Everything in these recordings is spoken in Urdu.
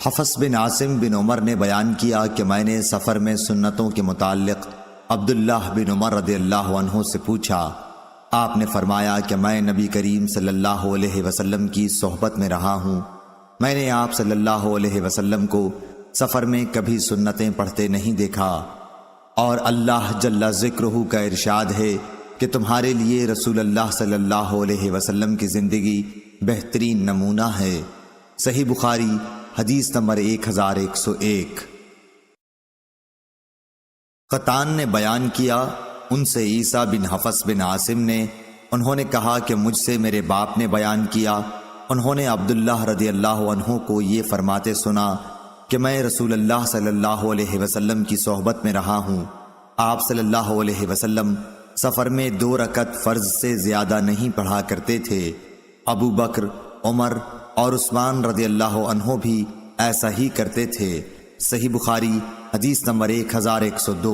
حفص بن عاصم بن عمر نے بیان کیا کہ میں نے سفر میں سنتوں کے متعلق عبداللہ بن عمر رضی اللہ عنہ سے پوچھا۔ آپ نے فرمایا کہ میں نبی کریم صلی اللہ علیہ وسلم کی صحبت میں رہا ہوں، میں نے آپ صلی اللہ علیہ وسلم کو سفر میں کبھی سنتیں پڑھتے نہیں دیکھا، اور اللہ جل ذکرہ کا ارشاد ہے کہ تمہارے لیے رسول اللہ صلی اللہ علیہ وسلم کی زندگی بہترین نمونہ ہے۔ صحیح بخاری حدیث نمبر 1101۔ قطان نے بیان کیا، ان سے عیسیٰ بن حفص بن عاصم نے، انہوں نے کہا کہ مجھ سے میرے باپ نے بیان کیا، انہوں نے عبداللہ رضی اللہ عنہ کو یہ فرماتے سنا کہ میں رسول اللہ صلی اللہ علیہ وسلم کی صحبت میں رہا ہوں، آپ صلی اللہ علیہ وسلم سفر میں 2 رکعت فرض سے زیادہ نہیں پڑھا کرتے تھے۔ ابو بکر، عمر اور عثمان رضی اللہ عنہ بھی ایسا ہی کرتے تھے۔ صحیح بخاری حدیث نمبر 1102۔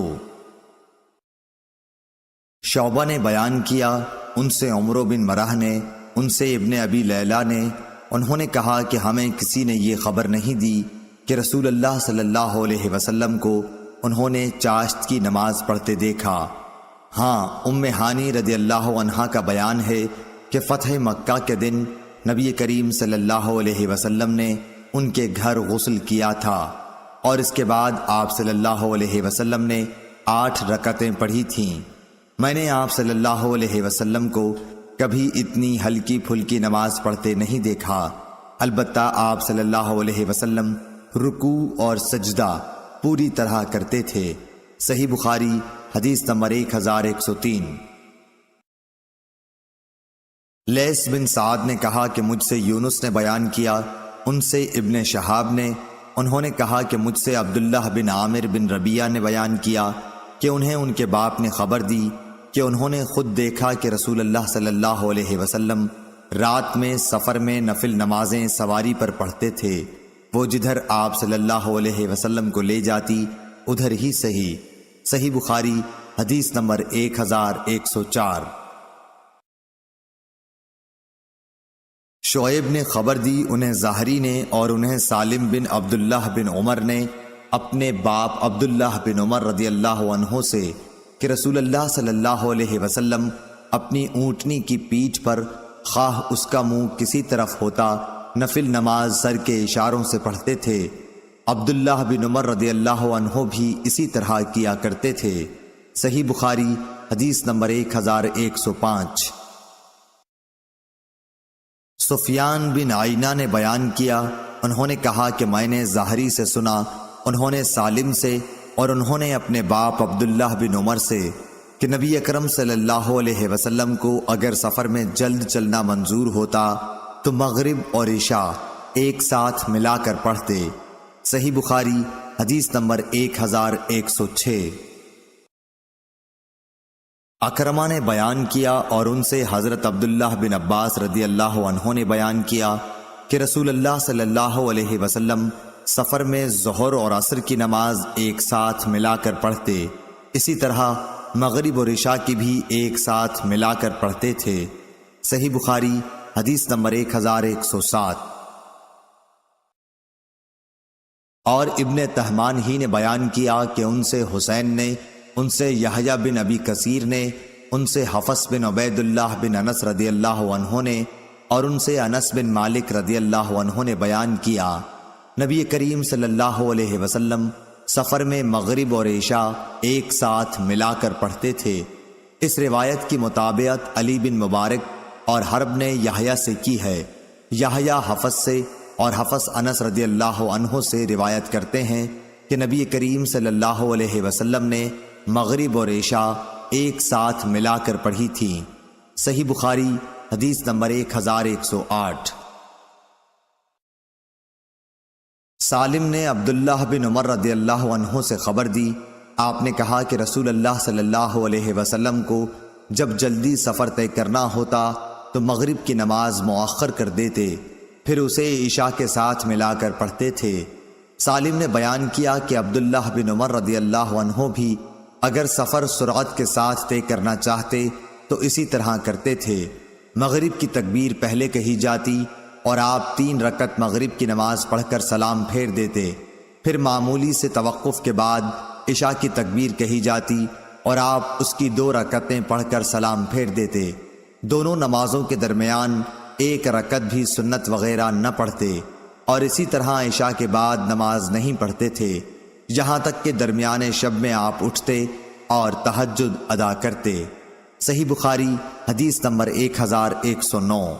شعبہ نے بیان کیا، ان سے عمرو بن مرہ نے، ان سے ابن ابی لیلہ نے، انہوں نے کہا کہ ہمیں کسی نے یہ خبر نہیں دی کہ رسول اللہ صلی اللہ علیہ وسلم کو انہوں نے چاشت کی نماز پڑھتے دیکھا۔ ہاں، ام ہانی رضی اللہ عنہا کا بیان ہے کہ فتح مکہ کے دن نبی کریم صلی اللہ علیہ وسلم نے ان کے گھر غسل کیا تھا، اور اس کے بعد آپ صلی اللہ علیہ وسلم نے 8 رکعتیں پڑھی تھیں۔ میں نے آپ صلی اللہ علیہ وسلم کو کبھی اتنی ہلکی پھلکی نماز پڑھتے نہیں دیکھا، البتہ آپ صلی اللہ علیہ وسلم رکوع اور سجدہ پوری طرح کرتے تھے۔ صحیح بخاری حدیث نمبر 1103۔ لیث بن سعد نے کہا کہ مجھ سے یونس نے بیان کیا، ان سے ابن شہاب نے، انہوں نے کہا کہ مجھ سے عبداللہ بن عامر بن ربیعہ نے بیان کیا کہ انہیں ان کے باپ نے خبر دی کہ انہوں نے خود دیکھا کہ رسول اللہ صلی اللہ علیہ وسلم رات میں سفر میں نفل نمازیں سواری پر پڑھتے تھے، وہ جدھر آپ صلی اللہ علیہ وسلم کو لے جاتی ادھر ہی صحیح۔ صحیح بخاری حدیث نمبر 1104۔ شعیب نے خبر دی، انہیں زہری نے اور انہیں سالم بن عبداللہ بن عمر نے اپنے باپ عبداللہ بن عمر رضی اللہ عنہ سے کہ رسول اللہ صلی اللہ علیہ وسلم اپنی اونٹنی کی پیٹھ پر خواہ اس کا منہ کسی طرف ہوتا نفل نماز سر کے اشاروں سے پڑھتے تھے۔ عبداللہ بن عمر رضی اللہ عنہ بھی اسی طرح کیا کرتے تھے۔ صحیح بخاری حدیث نمبر 1105۔ سفیان بن عینہ نے بیان کیا، انہوں نے کہا کہ میں نے زہری سے سنا، انہوں نے سالم سے اور انہوں نے اپنے باپ عبداللہ بن عمر سے کہ نبی اکرم صلی اللہ علیہ وسلم کو اگر سفر میں جلد چلنا منظور ہوتا تو مغرب اور عشاء ایک ساتھ ملا کر پڑھتے۔ صحیح بخاری حدیث نمبر 1106۔ اکرمہ نے بیان کیا اور ان سے حضرت عبداللہ بن عباس رضی اللہ عنہ نے بیان کیا کہ رسول اللہ صلی اللہ علیہ وسلم سفر میں ظہر اور عصر کی نماز ایک ساتھ ملا کر پڑھتے، اسی طرح مغرب اور عشاء کی بھی ایک ساتھ ملا کر پڑھتے تھے۔ صحیح بخاری حدیث نمبر 1107۔ اور ابن تہمان ہی نے بیان کیا کہ ان سے حسین نے، ان سے یحییٰ بن ابی کثیر نے، ان سے حفص بن عبید اللہ بن انس رضی اللہ عنہ نے اور ان سے انس بن مالک رضی اللہ عنہ نے بیان کیا، نبی کریم صلی اللہ علیہ وسلم سفر میں مغرب اور عشاء ایک ساتھ ملا کر پڑھتے تھے۔ اس روایت کی مطابقت علی بن مبارک اور حرب نے یحییٰ سے کی ہے۔ یحییٰ حفص سے اور حفص انس رضی اللہ عنہ سے روایت کرتے ہیں کہ نبی کریم صلی اللہ علیہ وسلم نے مغرب اور عشاء ایک ساتھ ملا کر پڑھی تھی۔ صحیح بخاری حدیث نمبر 1108۔ سالم نے عبداللہ بن عمر رضی اللہ عنہ سے خبر دی، آپ نے کہا کہ رسول اللہ صلی اللہ علیہ وسلم کو جب جلدی سفر طے کرنا ہوتا تو مغرب کی نماز مؤخر کر دیتے، پھر اسے عشاء کے ساتھ ملا کر پڑھتے تھے۔ سالم نے بیان کیا کہ عبداللہ بن عمر رضی اللہ عنہ بھی اگر سفر سرعت کے ساتھ طے کرنا چاہتے تو اسی طرح کرتے تھے، مغرب کی تکبیر پہلے کہی جاتی اور آپ 3 رکعت مغرب کی نماز پڑھ کر سلام پھیر دیتے، پھر معمولی سے توقف کے بعد عشاء کی تکبیر کہی جاتی اور آپ اس کی 2 رکعتیں پڑھ کر سلام پھیر دیتے۔ دونوں نمازوں کے درمیان 1 رکعت بھی سنت وغیرہ نہ پڑھتے، اور اسی طرح عشاء کے بعد نماز نہیں پڑھتے تھے، یہاں تک کہ درمیان شب میں آپ اٹھتے اور تہجد ادا کرتے۔ صحیح بخاری حدیث نمبر 1109۔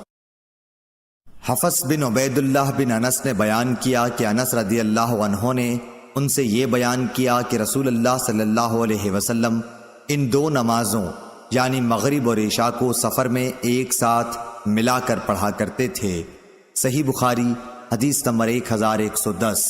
حفص بن عبید اللہ بن انس نے بیان کیا کہ انس رضی اللہ عنہ نے ان سے یہ بیان کیا کہ رسول اللہ صلی اللہ علیہ وسلم ان 2 نمازوں یعنی مغرب اور عشاء کو سفر میں ایک ساتھ ملا کر پڑھا کرتے تھے۔ صحیح بخاری حدیث نمبر 1110۔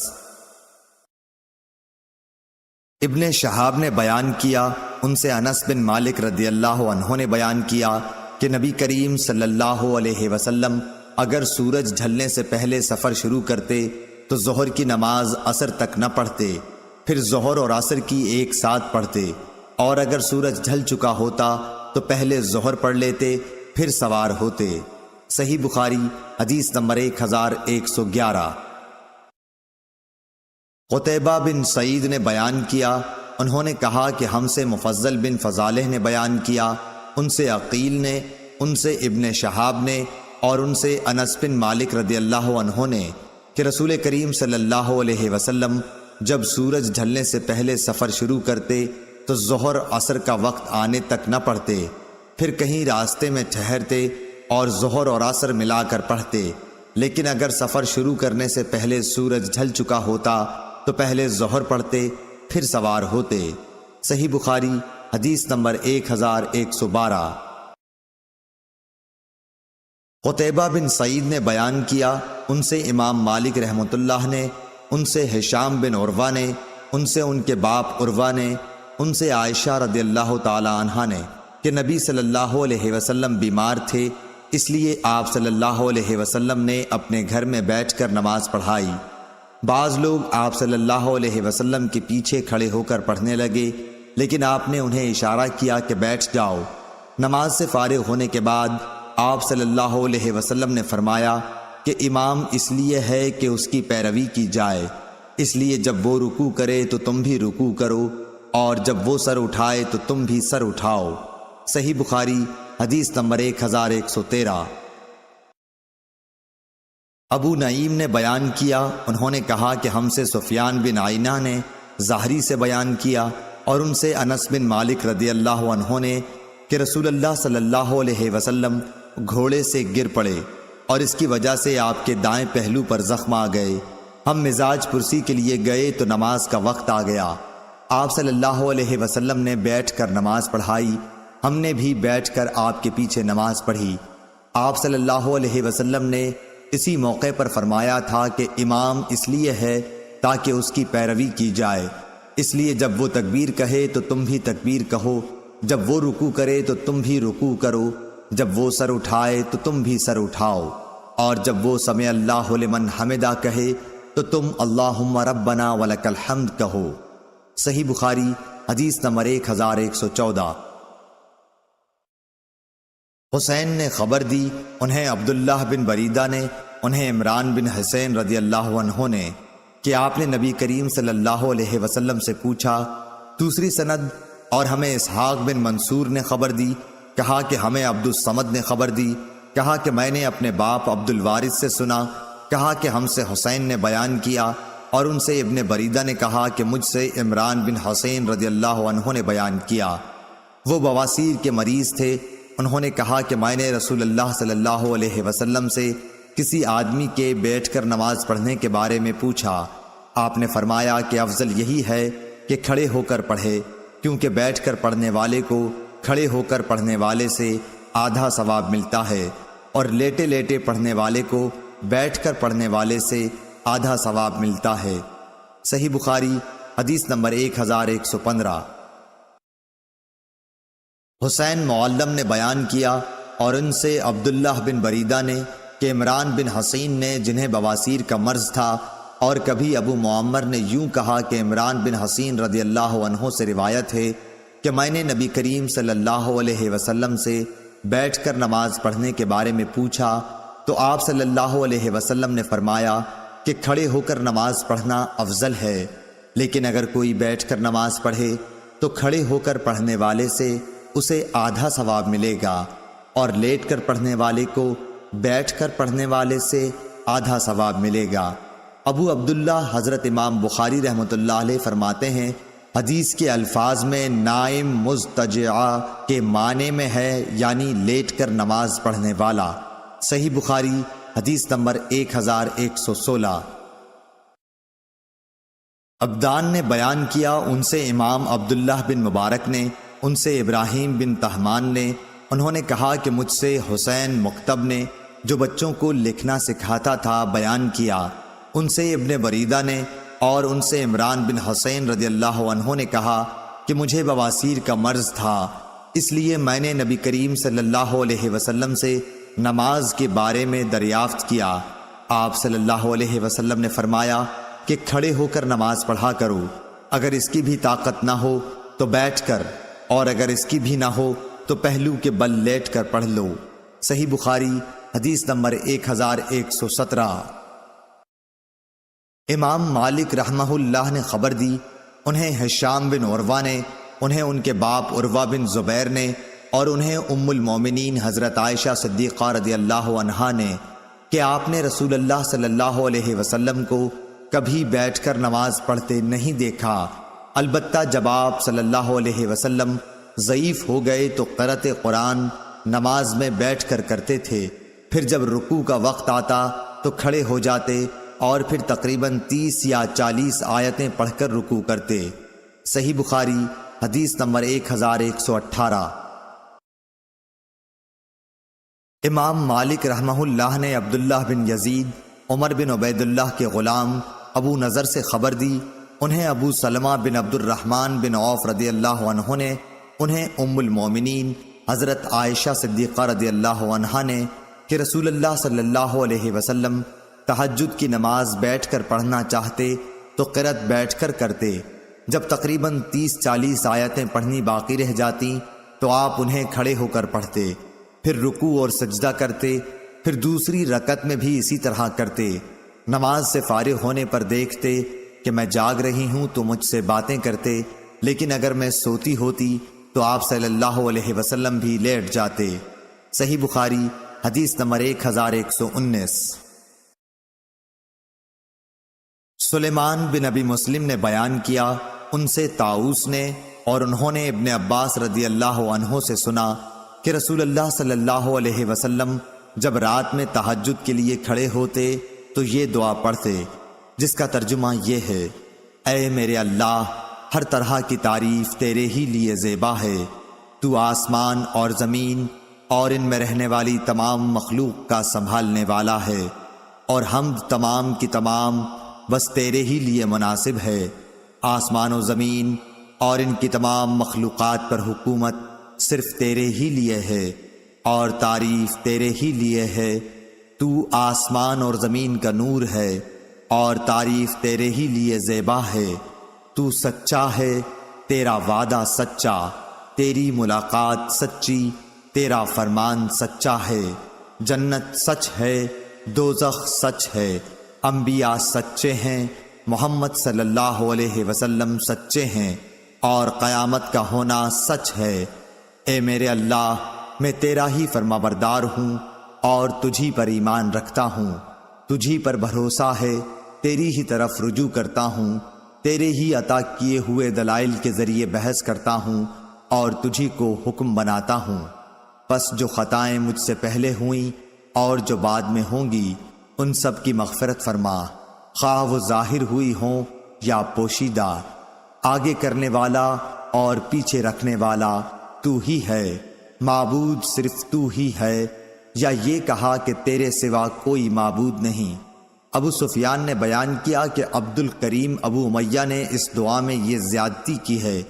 ابن شہاب نے بیان کیا، ان سے انس بن مالک رضی اللہ عنہ نے بیان کیا کہ نبی کریم صلی اللہ علیہ وسلم اگر سورج ڈھلنے سے پہلے سفر شروع کرتے تو ظہر کی نماز عصر تک نہ پڑھتے، پھر ظہر اور عصر کی ایک ساتھ پڑھتے، اور اگر سورج ڈھل چکا ہوتا تو پہلے ظہر پڑھ لیتے پھر سوار ہوتے۔ صحیح بخاری حدیث نمبر 1111۔ قتیبہ بن سعید نے بیان کیا، انہوں نے کہا کہ ہم سے مفضل بن فضالہ نے بیان کیا، ان سے عقیل نے، ان سے ابن شہاب نے، اور ان سے انس بن مالک رضی اللہ عنہ نے کہ رسول کریم صلی اللہ علیہ وسلم جب سورج ڈھلنے سے پہلے سفر شروع کرتے تو ظہر عصر کا وقت آنے تک نہ پڑھتے، پھر کہیں راستے میں ٹھہرتے اور ظہر اور عصر ملا کر پڑھتے، لیکن اگر سفر شروع کرنے سے پہلے سورج ڈھل چکا ہوتا تو پہلے ظہر پڑھتے پھر سوار ہوتے۔ صحیح بخاری حدیث نمبر 1112۔ قتیبہ بن سعید نے بیان کیا، ان سے امام مالک رحمۃ اللہ نے، ان سے ہشام بن عروہ نے، ان سے ان کے باپ عروہ نے، ان سے عائشہ رضی اللہ تعالی عنہا نے کہ نبی صلی اللہ علیہ وسلم بیمار تھے، اس لیے آپ صلی اللہ علیہ وسلم نے اپنے گھر میں بیٹھ کر نماز پڑھائی۔ بعض لوگ آپ صلی اللہ علیہ وسلم کے پیچھے کھڑے ہو کر پڑھنے لگے، لیکن آپ نے انہیں اشارہ کیا کہ بیٹھ جاؤ۔ نماز سے فارغ ہونے کے بعد آپ صلی اللہ علیہ وسلم نے فرمایا کہ امام اس لیے ہے کہ اس کی پیروی کی جائے، اس لیے جب وہ رکوع کرے تو تم بھی رکوع کرو، اور جب وہ سر اٹھائے تو تم بھی سر اٹھاؤ۔ صحیح بخاری حدیث نمبر 1113۔ ابو نعیم نے بیان کیا، انہوں نے کہا کہ ہم سے سفیان بن عینہ نے زہری سے بیان کیا، اور ان سے انس بن مالک رضی اللہ عنہ نے کہ رسول اللہ صلی اللہ علیہ وسلم گھوڑے سے گر پڑے اور اس کی وجہ سے آپ کے دائیں پہلو پر زخم آ گئے۔ ہم مزاج پرسی کے لیے گئے تو نماز کا وقت آ گیا۔ آپ صلی اللہ علیہ وسلم نے بیٹھ کر نماز پڑھائی، ہم نے بھی بیٹھ کر آپ کے پیچھے نماز پڑھی۔ آپ صلی اللہ علیہ وسلم نے اسی موقع پر فرمایا تھا کہ امام اس لیے ہے تاکہ اس کی پیروی کی جائے، اس لیے جب وہ تکبیر کہے تو تم بھی تکبیر کہو، جب وہ رکوع کرے تو تم بھی رکوع کرو، جب وہ سر اٹھائے تو تم بھی سر اٹھاؤ، اور جب وہ سمع اللہ لمن حمدہ کہے تو تم اللہم ربنا ولک الحمد کہو۔ صحیح بخاری حدیث نمبر 1114۔ حسین نے خبر دی، انہیں عبداللہ بن بریدہ نے، انہیں عمران بن حسین رضی اللہ عنہ نے کہ آپ نے نبی کریم صلی اللہ علیہ وسلم سے پوچھا۔ دوسری سند، اور ہمیں اسحاق بن منصور نے خبر دی، کہا کہ ہمیں عبد الصمد نے خبر دی، کہا کہ میں نے اپنے باپ عبد الوارث سے سنا، کہا کہ ہم سے حسین نے بیان کیا، اور ان سے ابن بریدہ نے کہا کہ مجھ سے عمران بن حسین رضی اللہ عنہ نے بیان کیا۔ وہ بواسیر کے مریض تھے، انہوں نے کہا کہ میں نے رسول اللہ صلی اللہ علیہ وسلم سے کسی آدمی کے بیٹھ کر نماز پڑھنے کے بارے میں پوچھا۔ آپ نے فرمایا کہ افضل یہی ہے کہ کھڑے ہو کر پڑھے، کیونکہ بیٹھ کر پڑھنے والے کو کھڑے ہو کر پڑھنے والے سے آدھا ثواب ملتا ہے، اور لیٹے لیٹے پڑھنے والے کو بیٹھ کر پڑھنے والے سے آدھا ثواب ملتا ہے۔ صحیح بخاری حدیث نمبر 1115۔ حسین معلم نے بیان کیا، اور ان سے عبداللہ بن بریدہ نے کہ عمران بن حسین نے، جنہیں بواسیر کا مرض تھا، اور کبھی ابو معمر نے یوں کہا کہ عمران بن حسین رضی اللہ عنہ سے روایت ہے کہ میں نے نبی کریم صلی اللہ علیہ وسلم سے بیٹھ کر نماز پڑھنے کے بارے میں پوچھا، تو آپ صلی اللہ علیہ وسلم نے فرمایا کہ کھڑے ہو کر نماز پڑھنا افضل ہے، لیکن اگر کوئی بیٹھ کر نماز پڑھے تو کھڑے ہو کر پڑھنے والے سے اسے آدھا ثواب ملے گا، اور لیٹ کر پڑھنے والے کو بیٹھ کر پڑھنے والے سے آدھا ثواب ملے گا۔ ابو عبداللہ حضرت امام بخاری رحمۃ اللہ علیہ فرماتے ہیں، حدیث کے الفاظ میں نائم مضطجع کے معنی میں ہے یعنی لیٹ کر نماز پڑھنے والا۔ صحیح بخاری حدیث نمبر 1116۔ عبدان نے بیان کیا، ان سے امام عبداللہ بن مبارک نے، ان سے ابراہیم بن طہمان نے، انہوں نے کہا کہ مجھ سے حسین مکتب نے جو بچوں کو لکھنا سکھاتا تھا بیان کیا، ان سے ابن بریدہ نے، اور ان سے عمران بن حسین رضی اللہ عنہ نے کہا کہ مجھے بواسیر کا مرض تھا، اس لیے میں نے نبی کریم صلی اللہ علیہ وسلم سے نماز کے بارے میں دریافت کیا۔ آپ صلی اللہ علیہ وسلم نے فرمایا کہ کھڑے ہو کر نماز پڑھا کرو، اگر اس کی بھی طاقت نہ ہو تو بیٹھ کر، اور اگر اس کی بھی نہ ہو تو پہلو کے بل لیٹ کر پڑھ لو۔ صحیح بخاری حدیث نمبر 1117۔ امام مالک رحمہ اللہ نے خبر دی، انہیں ہشام بن عروہ نے، انہیں ان کے باپ عروہ بن زبیر نے، اور انہیں ام المومنین حضرت عائشہ صدیقہ رضی اللہ عنہا نے، کہ آپ نے رسول اللہ صلی اللہ علیہ وسلم کو کبھی بیٹھ کر نماز پڑھتے نہیں دیکھا، البتہ جب آپ صلی اللہ علیہ وسلم ضعیف ہو گئے تو قرأت قرآن نماز میں بیٹھ کر کرتے تھے، پھر جب رکوع کا وقت آتا تو کھڑے ہو جاتے اور پھر تقریباً 30 یا 40 آیتیں پڑھ کر رکوع کرتے۔ صحیح بخاری حدیث نمبر 1118۔ امام مالک رحمہ اللہ نے عبداللہ بن یزید عمر بن عبید اللہ کے غلام ابو نضر سے خبر دی، انہیں ابو سلمہ بن عبد الرحمن بن عوف رضی اللہ عنہ نے، انہیں ام المومنین حضرت عائشہ صدیقہ رضی اللہ عنہا نے، کہ رسول اللہ صلی اللہ علیہ وسلم تہجد کی نماز بیٹھ کر پڑھنا چاہتے تو قرأت بیٹھ کر کرتے، جب تقریباً 30-40 آیتیں پڑھنی باقی رہ جاتی تو آپ انہیں کھڑے ہو کر پڑھتے، پھر رکوع اور سجدہ کرتے، پھر دوسری رکعت میں بھی اسی طرح کرتے۔ نماز سے فارغ ہونے پر دیکھتے کہ میں جاگ رہی ہوں تو مجھ سے باتیں کرتے، لیکن اگر میں سوتی ہوتی تو آپ صلی اللہ علیہ وسلم بھی لیٹ جاتے۔ صحیح بخاری حدیث نمبر 1119۔ سلیمان بن ابی مسلم نے بیان کیا، ان سے طاؤس نے، اور انہوں نے ابن عباس رضی اللہ عنہ سے سنا کہ رسول اللہ صلی اللہ علیہ وسلم جب رات میں تہجد کے لیے کھڑے ہوتے تو یہ دعا پڑھتے، جس کا ترجمہ یہ ہے: اے میرے اللہ، ہر طرح کی تعریف تیرے ہی لیے زیبا ہے، تو آسمان اور زمین اور ان میں رہنے والی تمام مخلوق کا سنبھالنے والا ہے، اور حمد تمام کی تمام بس تیرے ہی لیے مناسب ہے۔ آسمان و زمین اور ان کی تمام مخلوقات پر حکومت صرف تیرے ہی لیے ہے، اور تعریف تیرے ہی لیے ہے۔ تو آسمان اور زمین کا نور ہے، اور تعریف تیرے ہی لیے زیبا ہے۔ تو سچا ہے، تیرا وعدہ سچا، تیری ملاقات سچی، تیرا فرمان سچا ہے۔ جنت سچ ہے، دوزخ سچ ہے، انبیاء سچے ہیں، محمد صلی اللہ علیہ وسلم سچے ہیں، اور قیامت کا ہونا سچ ہے۔ اے میرے اللہ، میں تیرا ہی فرما بردار ہوں اور تجھی پر ایمان رکھتا ہوں، تجھی پر بھروسہ ہے، تیری ہی طرف رجوع کرتا ہوں، تیرے ہی عطا کیے ہوئے دلائل کے ذریعے بحث کرتا ہوں اور تجھی کو حکم بناتا ہوں۔ پس جو خطائیں مجھ سے پہلے ہوئیں اور جو بعد میں ہوں گی، ان سب کی مغفرت فرما، خواہ وہ ظاہر ہوئی ہوں یا پوشیدہ۔ آگے کرنے والا اور پیچھے رکھنے والا تو ہی ہے، معبود صرف تو ہی ہے، یا یہ کہا کہ تیرے سوا کوئی معبود نہیں۔ ابو سفیان نے بیان کیا کہ عبد الکریم ابو امیہ نے اس دعا میں یہ زیادتی کی ہے،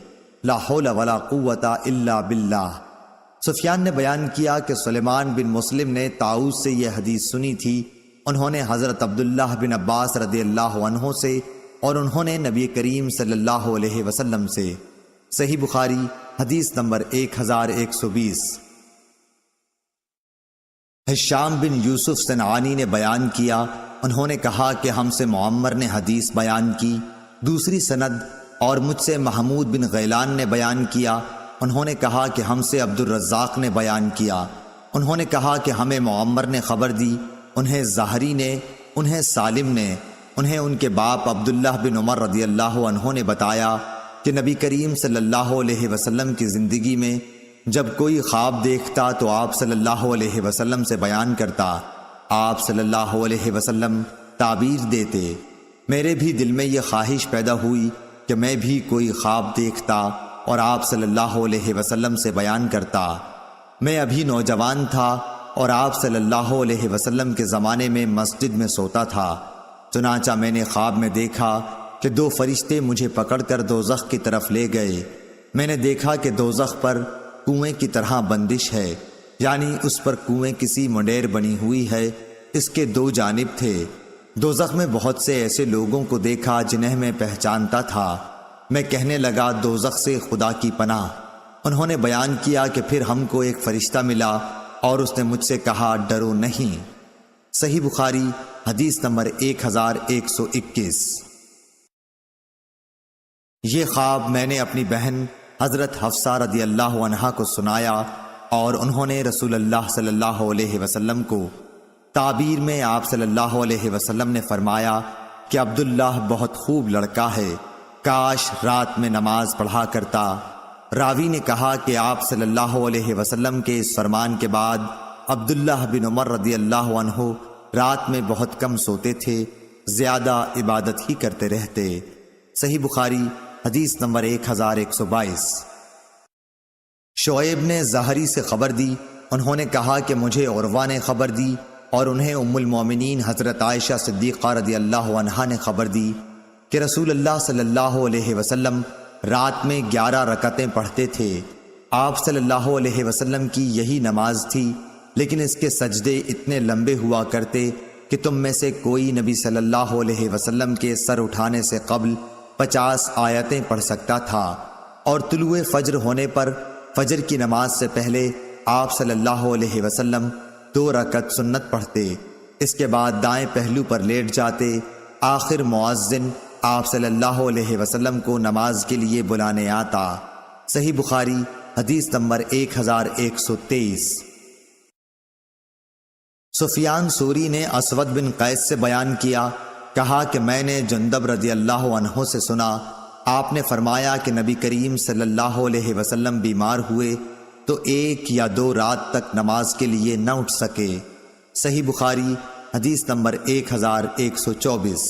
لا حول ولا قوت الا باللہ۔ سفیان نے بیان کیا کہ سلیمان بن مسلم نے طاؤس سے یہ حدیث سنی تھی، انہوں نے حضرت عبداللہ بن عباس رضی اللہ عنہ سے، اور انہوں نے نبی کریم صلی اللہ علیہ وسلم سے۔ صحیح بخاری حدیث نمبر 1120۔ ہشام بن یوسف صنعانی نے بیان کیا، انہوں نے کہا کہ ہم سے معمر نے حدیث بیان کی۔ دوسری سند اور مجھ سے محمود بن غیلان نے بیان کیا، انہوں نے کہا کہ ہم سے عبد الرزاق نے بیان کیا، انہوں نے کہا کہ ہمیں معمر نے خبر دی، انہیں زہری نے، انہیں سالم نے، انہیں ان کے باپ عبداللہ بن عمر رضی اللہ عنہ نے بتایا کہ نبی کریم صلی اللہ علیہ وسلم کی زندگی میں جب کوئی خواب دیکھتا تو آپ صلی اللہ علیہ وسلم سے بیان کرتا، آپ صلی اللہ علیہ وسلم تعبیر دیتے۔ میرے بھی دل میں یہ خواہش پیدا ہوئی کہ میں بھی کوئی خواب دیکھتا اور آپ صلی اللہ علیہ وسلم سے بیان کرتا۔ میں ابھی نوجوان تھا اور آپ صلی اللہ علیہ وسلم کے زمانے میں مسجد میں سوتا تھا، چنانچہ میں نے خواب میں دیکھا کہ دو فرشتے مجھے پکڑ کر دوزخ کی طرف لے گئے۔ میں نے دیکھا کہ دوزخ پر کنویں کی طرح بندش ہے، یعنی اس پر کنویں کسی منڈیر بنی ہوئی ہے، اس کے دو جانب تھے۔ دوزخ میں بہت سے ایسے لوگوں کو دیکھا جنہیں میں پہچانتا تھا۔ میں کہنے لگا دوزخ سے خدا کی پناہ۔ انہوں نے بیان کیا کہ پھر ہم کو ایک فرشتہ ملا اور اس نے مجھ سے کہا ڈرو نہیں۔ صحیح بخاری حدیث نمبر 1121۔ یہ خواب میں نے اپنی بہن حضرت حفصہ رضی اللہ عنہا کو سنایا اور انہوں نے رسول اللہ صلی اللہ علیہ وسلم کو تعبیر میں آپ صلی اللہ علیہ وسلم نے فرمایا کہ عبداللہ بہت خوب لڑکا ہے، کاش رات میں نماز پڑھا کرتا۔ راوی نے کہا کہ آپ صلی اللہ علیہ وسلم کے اس فرمان کے بعد عبداللہ بن عمر رضی اللہ عنہ رات میں بہت کم سوتے تھے، زیادہ عبادت ہی کرتے رہتے۔ صحیح بخاری حدیث نمبر 1122۔ شعیب نے زہری سے خبر دی، انہوں نے کہا کہ مجھے عروہ نے خبر دی اور انہیں ام المومنین حضرت عائشہ صدیقہ رضی اللہ عنہا نے خبر دی کہ رسول اللہ صلی اللہ علیہ وسلم رات میں 11 رکعتیں پڑھتے تھے۔ آپ صلی اللہ علیہ وسلم کی یہی نماز تھی، لیکن اس کے سجدے اتنے لمبے ہوا کرتے کہ تم میں سے کوئی نبی صلی اللہ علیہ وسلم کے سر اٹھانے سے قبل 50 آیتیں پڑھ سکتا تھا، اور طلوع فجر ہونے پر فجر کی نماز سے پہلے آپ صلی اللہ علیہ وسلم 2 رکعت سنت پڑھتے، اس کے بعد دائیں پہلو پر لیٹ جاتے۔ آخر مؤذن آپ صلی اللہ علیہ وسلم کو نماز کے لیے بلانے آتا۔ صحیح بخاری حدیث نمبر 1123۔ سفیان ثوری نے اسود بن قیس سے بیان کیا، کہا کہ میں نے جندب رضی اللہ عنہ سے سنا، آپ نے فرمایا کہ نبی کریم صلی اللہ علیہ وسلم بیمار ہوئے تو 1 یا 2 رات تک نماز کے لیے نہ اٹھ سکے۔ صحیح بخاری حدیث نمبر 1124۔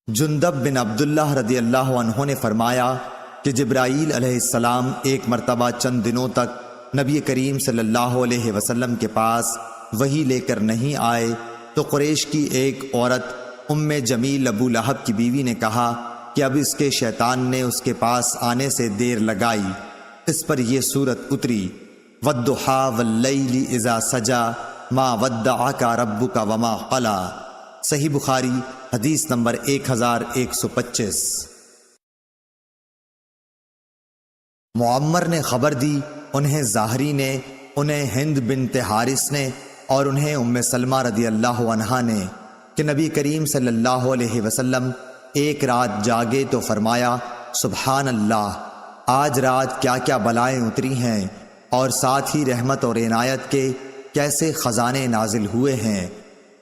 جندب بن عبداللہ رضی اللہ عنہ نے فرمایا کہ جبرائیل علیہ السلام ایک مرتبہ چند دنوں تک نبی کریم صلی اللہ علیہ وسلم کے پاس وحی لے کر نہیں آئے تو قریش کی ایک عورت ام جمیل ابو لہب کی بیوی نے کہا کہ اب اس کے شیطان نے اس کے پاس آنے سے دیر لگائی۔ اس پر یہ سورت اتری، وَالضُّحَىٰ وَاللَّيْلِ إِذَا سَجَىٰ مَا وَدَّعَكَ رَبُّكَ وَمَا قَلَىٰ۔ صحیح بخاری حدیث نمبر 1125۔ معمر نے خبر دی، انہیں زاہری نے، انہیں ہند بنت حارث نے اور انہیں ام سلمہ رضی اللہ عنہا نے کہ نبی کریم صلی اللہ علیہ وسلم ایک رات جاگے تو فرمایا سبحان اللہ، آج رات کیا کیا بلائیں اتری ہیں اور ساتھ ہی رحمت اور عنایت کے کیسے خزانے نازل ہوئے ہیں۔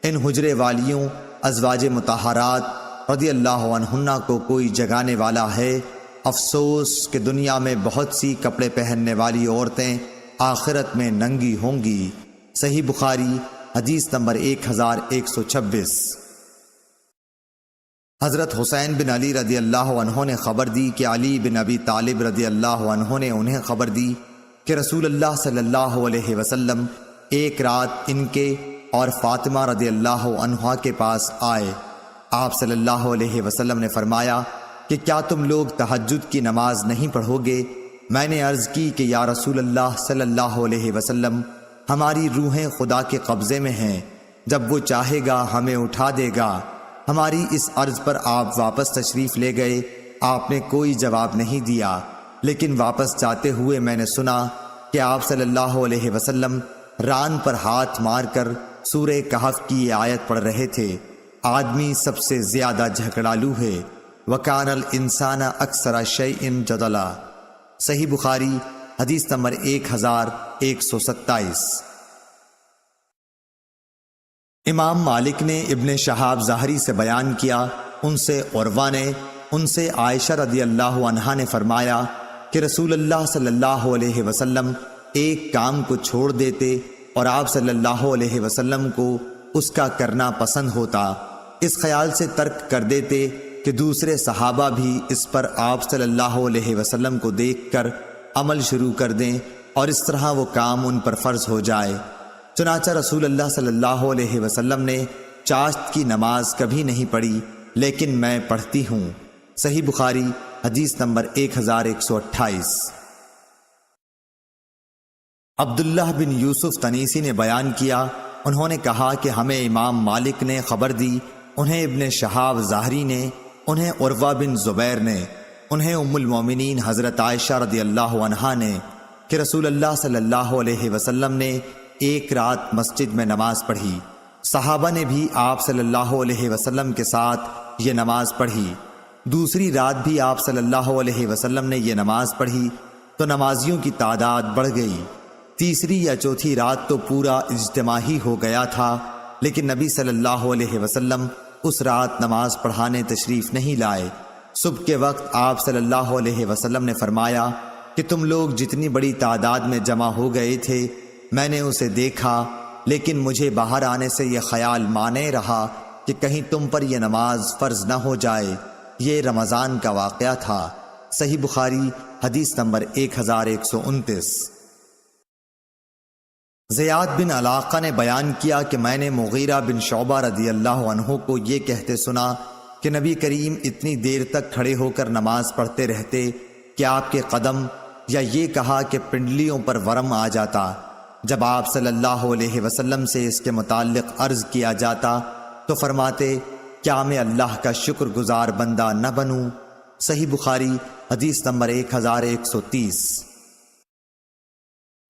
ان حجرے والیوں ازواج مطہرات رضی اللہ عنہن کو کوئی جگانے والا ہے؟ افسوس کہ دنیا میں بہت سی کپڑے پہننے والی عورتیں آخرت میں ننگی ہوں گی۔ صحیح بخاری حدیث نمبر 1126۔ حضرت حسین بن علی رضی اللہ عنہ نے خبر دی کہ علی بن ابی طالب رضی اللہ عنہ نے انہیں خبر دی کہ رسول اللہ صلی اللہ علیہ وسلم ایک رات ان کے اور فاطمہ رضی اللہ عنہا کے پاس آئے۔ آپ صلی اللہ علیہ وسلم نے فرمایا کہ کیا تم لوگ تہجد کی نماز نہیں پڑھو گے؟ میں نے عرض کی کہ یا رسول اللہ صلی اللہ علیہ وسلم، ہماری روحیں خدا کے قبضے میں ہیں، جب وہ چاہے گا ہمیں اٹھا دے گا۔ ہماری اس عرض پر آپ واپس تشریف لے گئے، آپ نے کوئی جواب نہیں دیا، لیکن واپس جاتے ہوئے میں نے سنا کہ آپ صلی اللہ علیہ وسلم ران پر ہاتھ مار کر سورہ کہف کی یہ آیت پڑھ رہے تھے، آدمی سب سے زیادہ جھگڑالو ہے، وَكَانَ الْإِنسَانَ أَكْثَرَ شَيْءٍ جَدَلًا۔ صحیح بخاری حدیث نمبر 1127۔ امام مالک نے ابن شہاب زہری سے بیان کیا، ان سے عروہ نے، ان سے عائشہ رضی اللہ عنہا نے فرمایا کہ رسول اللہ صلی اللہ علیہ وسلم ایک کام کو چھوڑ دیتے اور آپ صلی اللہ علیہ وسلم کو اس کا کرنا پسند ہوتا، اس خیال سے ترک کر دیتے کہ دوسرے صحابہ بھی اس پر آپ صلی اللہ علیہ وسلم کو دیکھ کر عمل شروع کر دیں اور اس طرح وہ کام ان پر فرض ہو جائے۔ چنانچہ رسول اللہ صلی اللہ علیہ وسلم نے چاشت کی نماز کبھی نہیں پڑھی، لیکن میں پڑھتی ہوں۔ صحیح بخاری حدیث نمبر 1128۔ عبداللہ بن یوسف تنیسی نے بیان کیا، انہوں نے کہا کہ ہمیں امام مالک نے خبر دی، انہیں ابن شہاب زہری نے، انہیں عروہ بن زبیر نے، انہیں ام المومنین حضرت عائشہ رضی اللہ عنہا نے کہ رسول اللہ صلی اللہ علیہ وسلم نے ایک رات مسجد میں نماز پڑھی، صحابہ نے بھی آپ صلی اللہ علیہ وسلم کے ساتھ یہ نماز پڑھی۔ دوسری رات بھی آپ صلی اللہ علیہ وسلم نے یہ نماز پڑھی تو نمازیوں کی تعداد بڑھ گئی۔ تیسری یا چوتھی رات تو پورا اجتماع ہی ہو گیا تھا، لیکن نبی صلی اللہ علیہ وسلم اس رات نماز پڑھانے تشریف نہیں لائے۔ صبح کے وقت آپ صلی اللہ علیہ وسلم نے فرمایا کہ تم لوگ جتنی بڑی تعداد میں جمع ہو گئے تھے میں نے اسے دیکھا، لیکن مجھے باہر آنے سے یہ خیال مانے رہا کہ کہیں تم پر یہ نماز فرض نہ ہو جائے۔ یہ رمضان کا واقعہ تھا۔ صحیح بخاری حدیث نمبر 1129۔ زیاد بن علاقہ نے بیان کیا کہ میں نے مغیرہ بن شعبہ رضی اللہ عنہ کو یہ کہتے سنا کہ نبی کریم اتنی دیر تک کھڑے ہو کر نماز پڑھتے رہتے کہ آپ کے قدم، یا یہ کہا کہ پنڈلیوں پر ورم آ جاتا۔ جب آپ صلی اللہ علیہ وسلم سے اس کے متعلق عرض کیا جاتا تو فرماتے، کیا میں اللہ کا شکر گزار بندہ نہ بنوں؟ صحیح بخاری حدیث نمبر 1130۔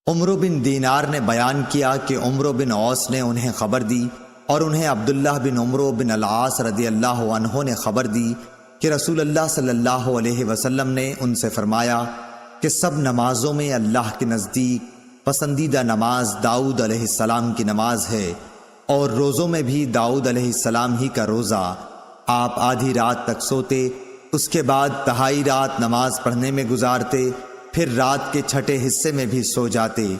عمرو بن دینار نے بیان کیا کہ عمرو بن عوس نے انہیں خبر دی اور انہیں عبداللہ بن عمرو بن العاص رضی اللہ عنہ نے خبر دی کہ رسول اللہ صلی اللہ علیہ وسلم نے ان سے فرمایا کہ سب نمازوں میں اللہ کے نزدیک پسندیدہ نماز داؤد علیہ السلام کی نماز ہے، اور روزوں میں بھی داؤد علیہ السلام ہی کا روزہ۔ آپ آدھی رات تک سوتے، اس کے بعد تہائی رات نماز پڑھنے میں گزارتے، پھر رات کے چھٹے حصے میں بھی سو جاتے۔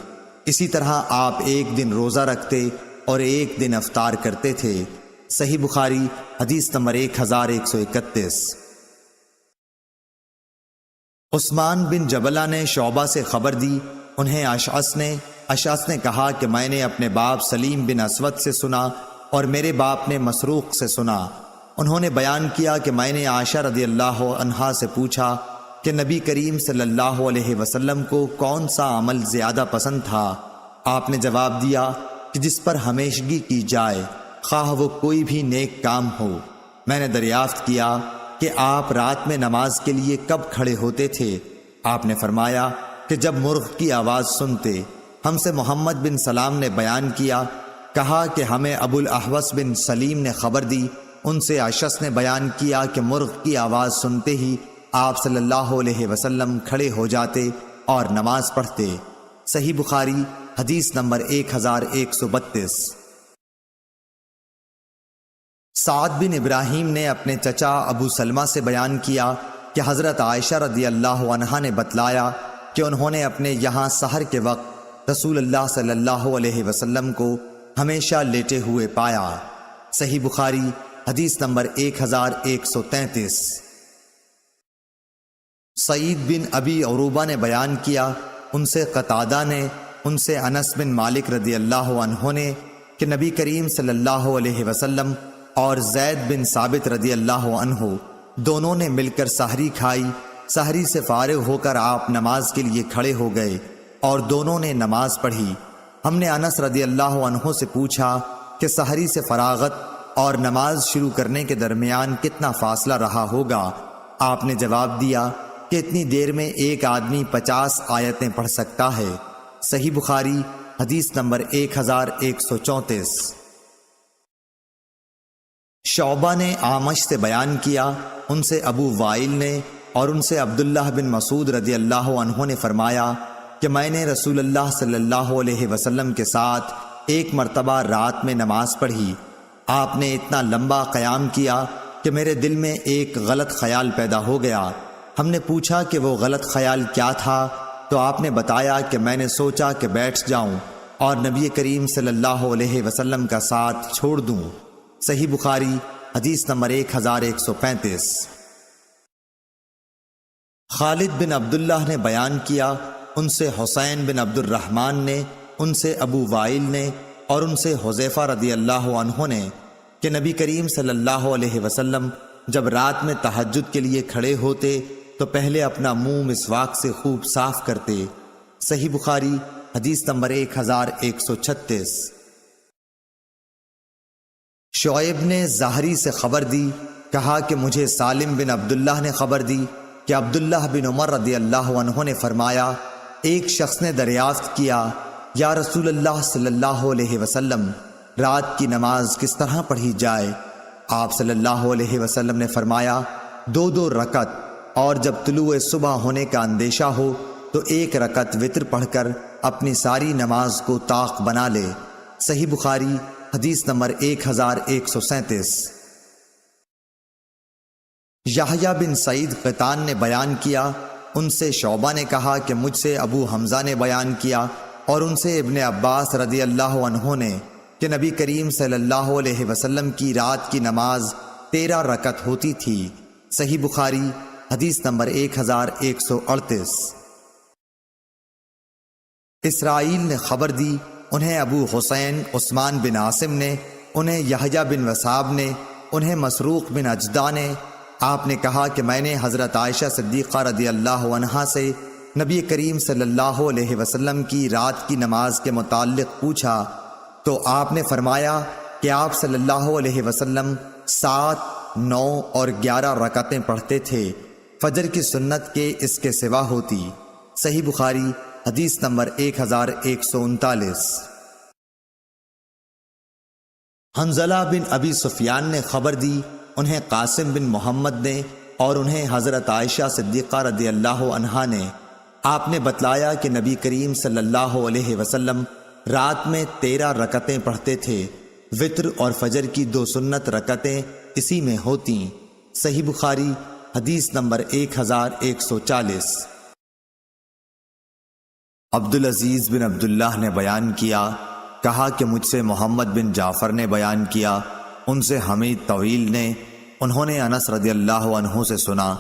اسی طرح آپ ایک دن روزہ رکھتے اور ایک دن افطار کرتے تھے۔ صحیح بخاری حدیث نمبر 1131۔ عثمان بن جبلہ نے شعبہ سے خبر دی، انہیں اشعث نے کہا کہ میں نے اپنے باپ سلیم بن اسود سے سنا اور میرے باپ نے مسروق سے سنا۔ انہوں نے بیان کیا کہ میں نے عائشہ رضی اللہ عنہا سے پوچھا کہ نبی کریم صلی اللہ علیہ وسلم کو کون سا عمل زیادہ پسند تھا؟ آپ نے جواب دیا کہ جس پر ہمیشگی کی جائے، خواہ وہ کوئی بھی نیک کام ہو۔ میں نے دریافت کیا کہ آپ رات میں نماز کے لیے کب کھڑے ہوتے تھے؟ آپ نے فرمایا کہ جب مرغ کی آواز سنتے۔ ہم سے محمد بن سلام نے بیان کیا، کہا کہ ہمیں ابو الاحوص بن سلیم نے خبر دی، ان سے اشعث نے بیان کیا کہ مرغ کی آواز سنتے ہی آپ صلی اللہ علیہ وسلم کھڑے ہو جاتے اور نماز پڑھتے۔ صحیح بخاری حدیث نمبر 1132۔ سعد بن ابراہیم نے اپنے چچا ابو سلمہ سے بیان کیا کہ حضرت عائشہ رضی اللہ عنہا نے بتلایا کہ انہوں نے اپنے یہاں سحر کے وقت رسول اللہ صلی اللہ علیہ وسلم کو ہمیشہ لیٹے ہوئے پایا۔ صحیح بخاری حدیث نمبر 1133۔ سعید بن ابی عروبہ نے بیان کیا، ان سے قتادہ نے، ان سے انس بن مالک رضی اللہ عنہ نے کہ نبی کریم صلی اللہ علیہ وسلم اور زید بن ثابت رضی اللہ عنہ دونوں نے مل کر سحری کھائی۔ سحری سے فارغ ہو کر آپ نماز کے لیے کھڑے ہو گئے اور دونوں نے نماز پڑھی۔ ہم نے انس رضی اللہ عنہ سے پوچھا کہ سحری سے فراغت اور نماز شروع کرنے کے درمیان کتنا فاصلہ رہا ہوگا؟ آپ نے جواب دیا کہ اتنی دیر میں ایک آدمی 50 آیتیں پڑھ سکتا ہے۔ صحیح بخاری حدیث نمبر 1134۔ شعبہ نے اعمش سے بیان کیا، ان سے ابو وائل نے اور ان سے عبداللہ بن مسعود رضی اللہ عنہ نے فرمایا کہ میں نے رسول اللہ صلی اللہ علیہ وسلم کے ساتھ ایک مرتبہ رات میں نماز پڑھی۔ آپ نے اتنا لمبا قیام کیا کہ میرے دل میں ایک غلط خیال پیدا ہو گیا۔ ہم نے پوچھا کہ وہ غلط خیال کیا تھا، تو آپ نے بتایا کہ میں نے سوچا کہ بیٹھ جاؤں اور نبی کریم صلی اللہ علیہ وسلم کا ساتھ چھوڑ دوں۔ صحیح بخاری حدیث نمبر 1135۔ خالد بن عبداللہ نے بیان کیا، ان سے حسین بن عبد الرحمن نے، ان سے ابو وائل نے اور ان سے حذیفہ رضی اللہ عنہ نے کہ نبی کریم صلی اللہ علیہ وسلم جب رات میں تہجد کے لیے کھڑے ہوتے تو پہلے اپنا منہ مسواک سے خوب صاف کرتے۔ صحیح بخاری حدیث نمبر 1136۔ شعیب نے زہری سے خبر دی، کہا کہ مجھے سالم بن عبداللہ نے خبر دی کہ عبداللہ بن عمر رضی اللہ عنہ نے فرمایا، ایک شخص نے دریافت کیا، یا رسول اللہ صلی اللہ علیہ وسلم، رات کی نماز کس طرح پڑھی جائے؟ آپ صلی اللہ علیہ وسلم نے فرمایا، 2 رکعت، اور جب طلوع صبح ہونے کا اندیشہ ہو تو 1 رکعت وتر پڑھ کر اپنی ساری نماز کو طاق بنا لے۔ صحیح بخاری حدیث نمبر 1137۔ یحییٰ بن سعید قطان نے بیان کیا، ان سے شعبہ نے کہا کہ مجھ سے ابو حمزہ نے بیان کیا اور ان سے ابن عباس رضی اللہ عنہ نے کہ نبی کریم صلی اللہ علیہ وسلم کی رات کی نماز 13 رکعت ہوتی تھی۔ صحیح بخاری حدیث نمبر 1138۔ اسرائیل نے خبر دی، انہیں ابو حسین عثمان بن عاصم نے، انہیں یحییٰ بن وثاب نے، انہیں مسروق بن اجدع نے، آپ نے کہا کہ میں نے حضرت عائشہ صدیقہ رضی اللہ عنہا سے نبی کریم صلی اللہ علیہ وسلم کی رات کی نماز کے متعلق پوچھا تو آپ نے فرمایا کہ آپ صلی اللہ علیہ وسلم 7، 9 اور 11 رکعتیں پڑھتے تھے، فجر کی سنت کے اس کے سوا ہوتی۔ صحیح بخاری حدیث نمبر 1139۔ حنظلہ بن ابی سفیان نے خبر دی، انہیں قاسم بن محمد نے اور انہیں حضرت عائشہ صدیقہ رضی اللہ عنہا نے، آپ نے بتلایا کہ نبی کریم صلی اللہ علیہ وسلم رات میں 13 رکعتیں پڑھتے تھے، وتر اور فجر کی 2 سنت رکعتیں اسی میں ہوتیں۔ صحیح بخاری حدیث نمبر 1140۔ عبدالعزیز بن عبداللہ نے بیان کیا، کہا کہ مجھ سے محمد بن جعفر نے بیان کیا، ان سے حمید طویل نے، انہوں نے انس رضی اللہ عنہ سے سنا،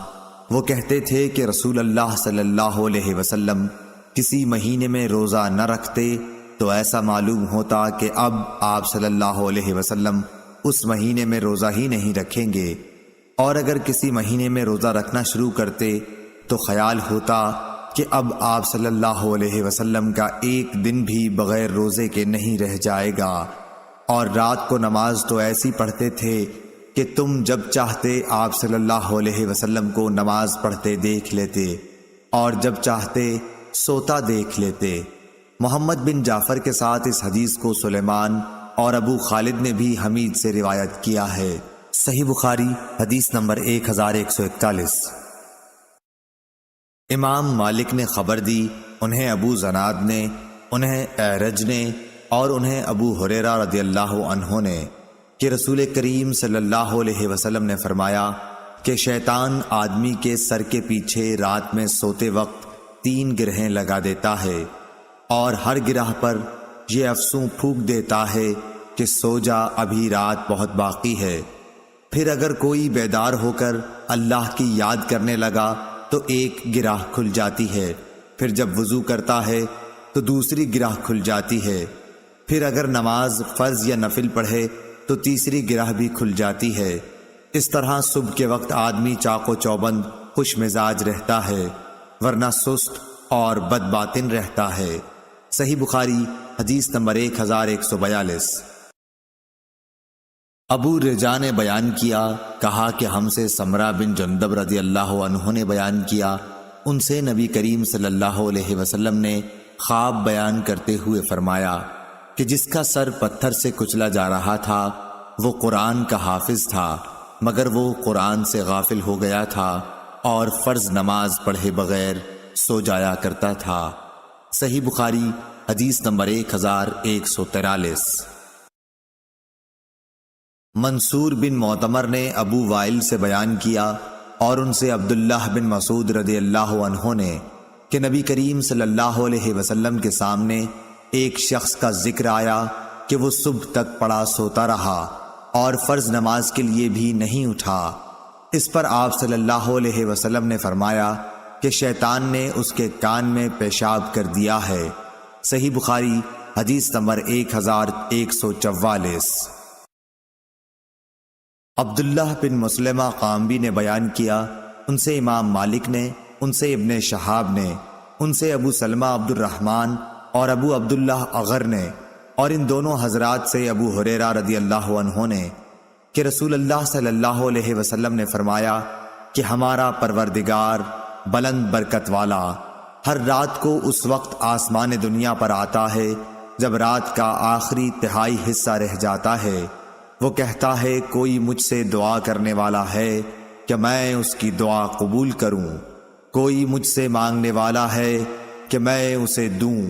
وہ کہتے تھے کہ رسول اللہ صلی اللہ علیہ وسلم کسی مہینے میں روزہ نہ رکھتے تو ایسا معلوم ہوتا کہ اب آپ صلی اللہ علیہ وسلم اس مہینے میں روزہ ہی نہیں رکھیں گے، اور اگر کسی مہینے میں روزہ رکھنا شروع کرتے تو خیال ہوتا کہ اب آپ صلی اللہ علیہ وسلم کا ایک دن بھی بغیر روزے کے نہیں رہ جائے گا، اور رات کو نماز تو ایسی پڑھتے تھے کہ تم جب چاہتے آپ صلی اللہ علیہ وسلم کو نماز پڑھتے دیکھ لیتے اور جب چاہتے سوتا دیکھ لیتے۔ محمد بن جعفر کے ساتھ اس حدیث کو سلیمان اور ابو خالد نے بھی حمید سے روایت کیا ہے۔ صحیح بخاری حدیث نمبر 1141۔ امام مالک نے خبر دی، انہیں ابو زناد نے، انہیں اعرج نے اور انہیں ابو ہریرہ رضی اللہ عنہ نے کہ رسول کریم صلی اللہ علیہ وسلم نے فرمایا کہ شیطان آدمی کے سر کے پیچھے رات میں سوتے وقت 3 گرہیں لگا دیتا ہے، اور ہر گرہ پر یہ افسوں پھونک دیتا ہے کہ سو جا، ابھی رات بہت باقی ہے۔ پھر اگر کوئی بیدار ہو کر اللہ کی یاد کرنے لگا تو ایک گرہ کھل جاتی ہے، پھر جب وضو کرتا ہے تو دوسری گرہ کھل جاتی ہے، پھر اگر نماز فرض یا نفل پڑھے تو تیسری گرہ بھی کھل جاتی ہے۔ اس طرح صبح کے وقت آدمی چاق و چوبند خوش مزاج رہتا ہے، ورنہ سست اور بد باطن رہتا ہے۔ صحیح بخاری حدیث نمبر 1142۔ ابو رجا نے بیان کیا، کہا کہ ہم سے سمرہ بن جندب رضی اللہ عنہ نے بیان کیا، ان سے نبی کریم صلی اللہ علیہ وسلم نے خواب بیان کرتے ہوئے فرمایا کہ جس کا سر پتھر سے کچلا جا رہا تھا وہ قرآن کا حافظ تھا، مگر وہ قرآن سے غافل ہو گیا تھا اور فرض نماز پڑھے بغیر سو جایا کرتا تھا۔ صحیح بخاری حدیث نمبر 1143۔ منصور بن معتمر نے ابو وائل سے بیان کیا اور ان سے عبداللہ بن مسعود رضی اللہ عنہ نے کہ نبی کریم صلی اللہ علیہ وسلم کے سامنے ایک شخص کا ذکر آیا کہ وہ صبح تک پڑا سوتا رہا اور فرض نماز کے لیے بھی نہیں اٹھا۔ اس پر آپ صلی اللہ علیہ وسلم نے فرمایا کہ شیطان نے اس کے کان میں پیشاب کر دیا ہے۔ صحیح بخاری حدیث نمبر 1144۔ عبداللہ بن مسلمہ قامبی نے بیان کیا، ان سے امام مالک نے، ان سے ابن شہاب نے، ان سے ابو سلمہ عبد الرحمن اور ابو عبداللہ اغر نے، اور ان دونوں حضرات سے ابو ہریرہ رضی اللہ عنہ نے کہ رسول اللہ صلی اللہ علیہ وسلم نے فرمایا کہ ہمارا پروردگار بلند برکت والا ہر رات کو اس وقت آسمان دنیا پر آتا ہے جب رات کا آخری تہائی حصہ رہ جاتا ہے۔ وہ کہتا ہے کوئی مجھ سے دعا کرنے والا ہے کہ میں اس کی دعا قبول کروں، کوئی مجھ سے مانگنے والا ہے کہ میں اسے دوں،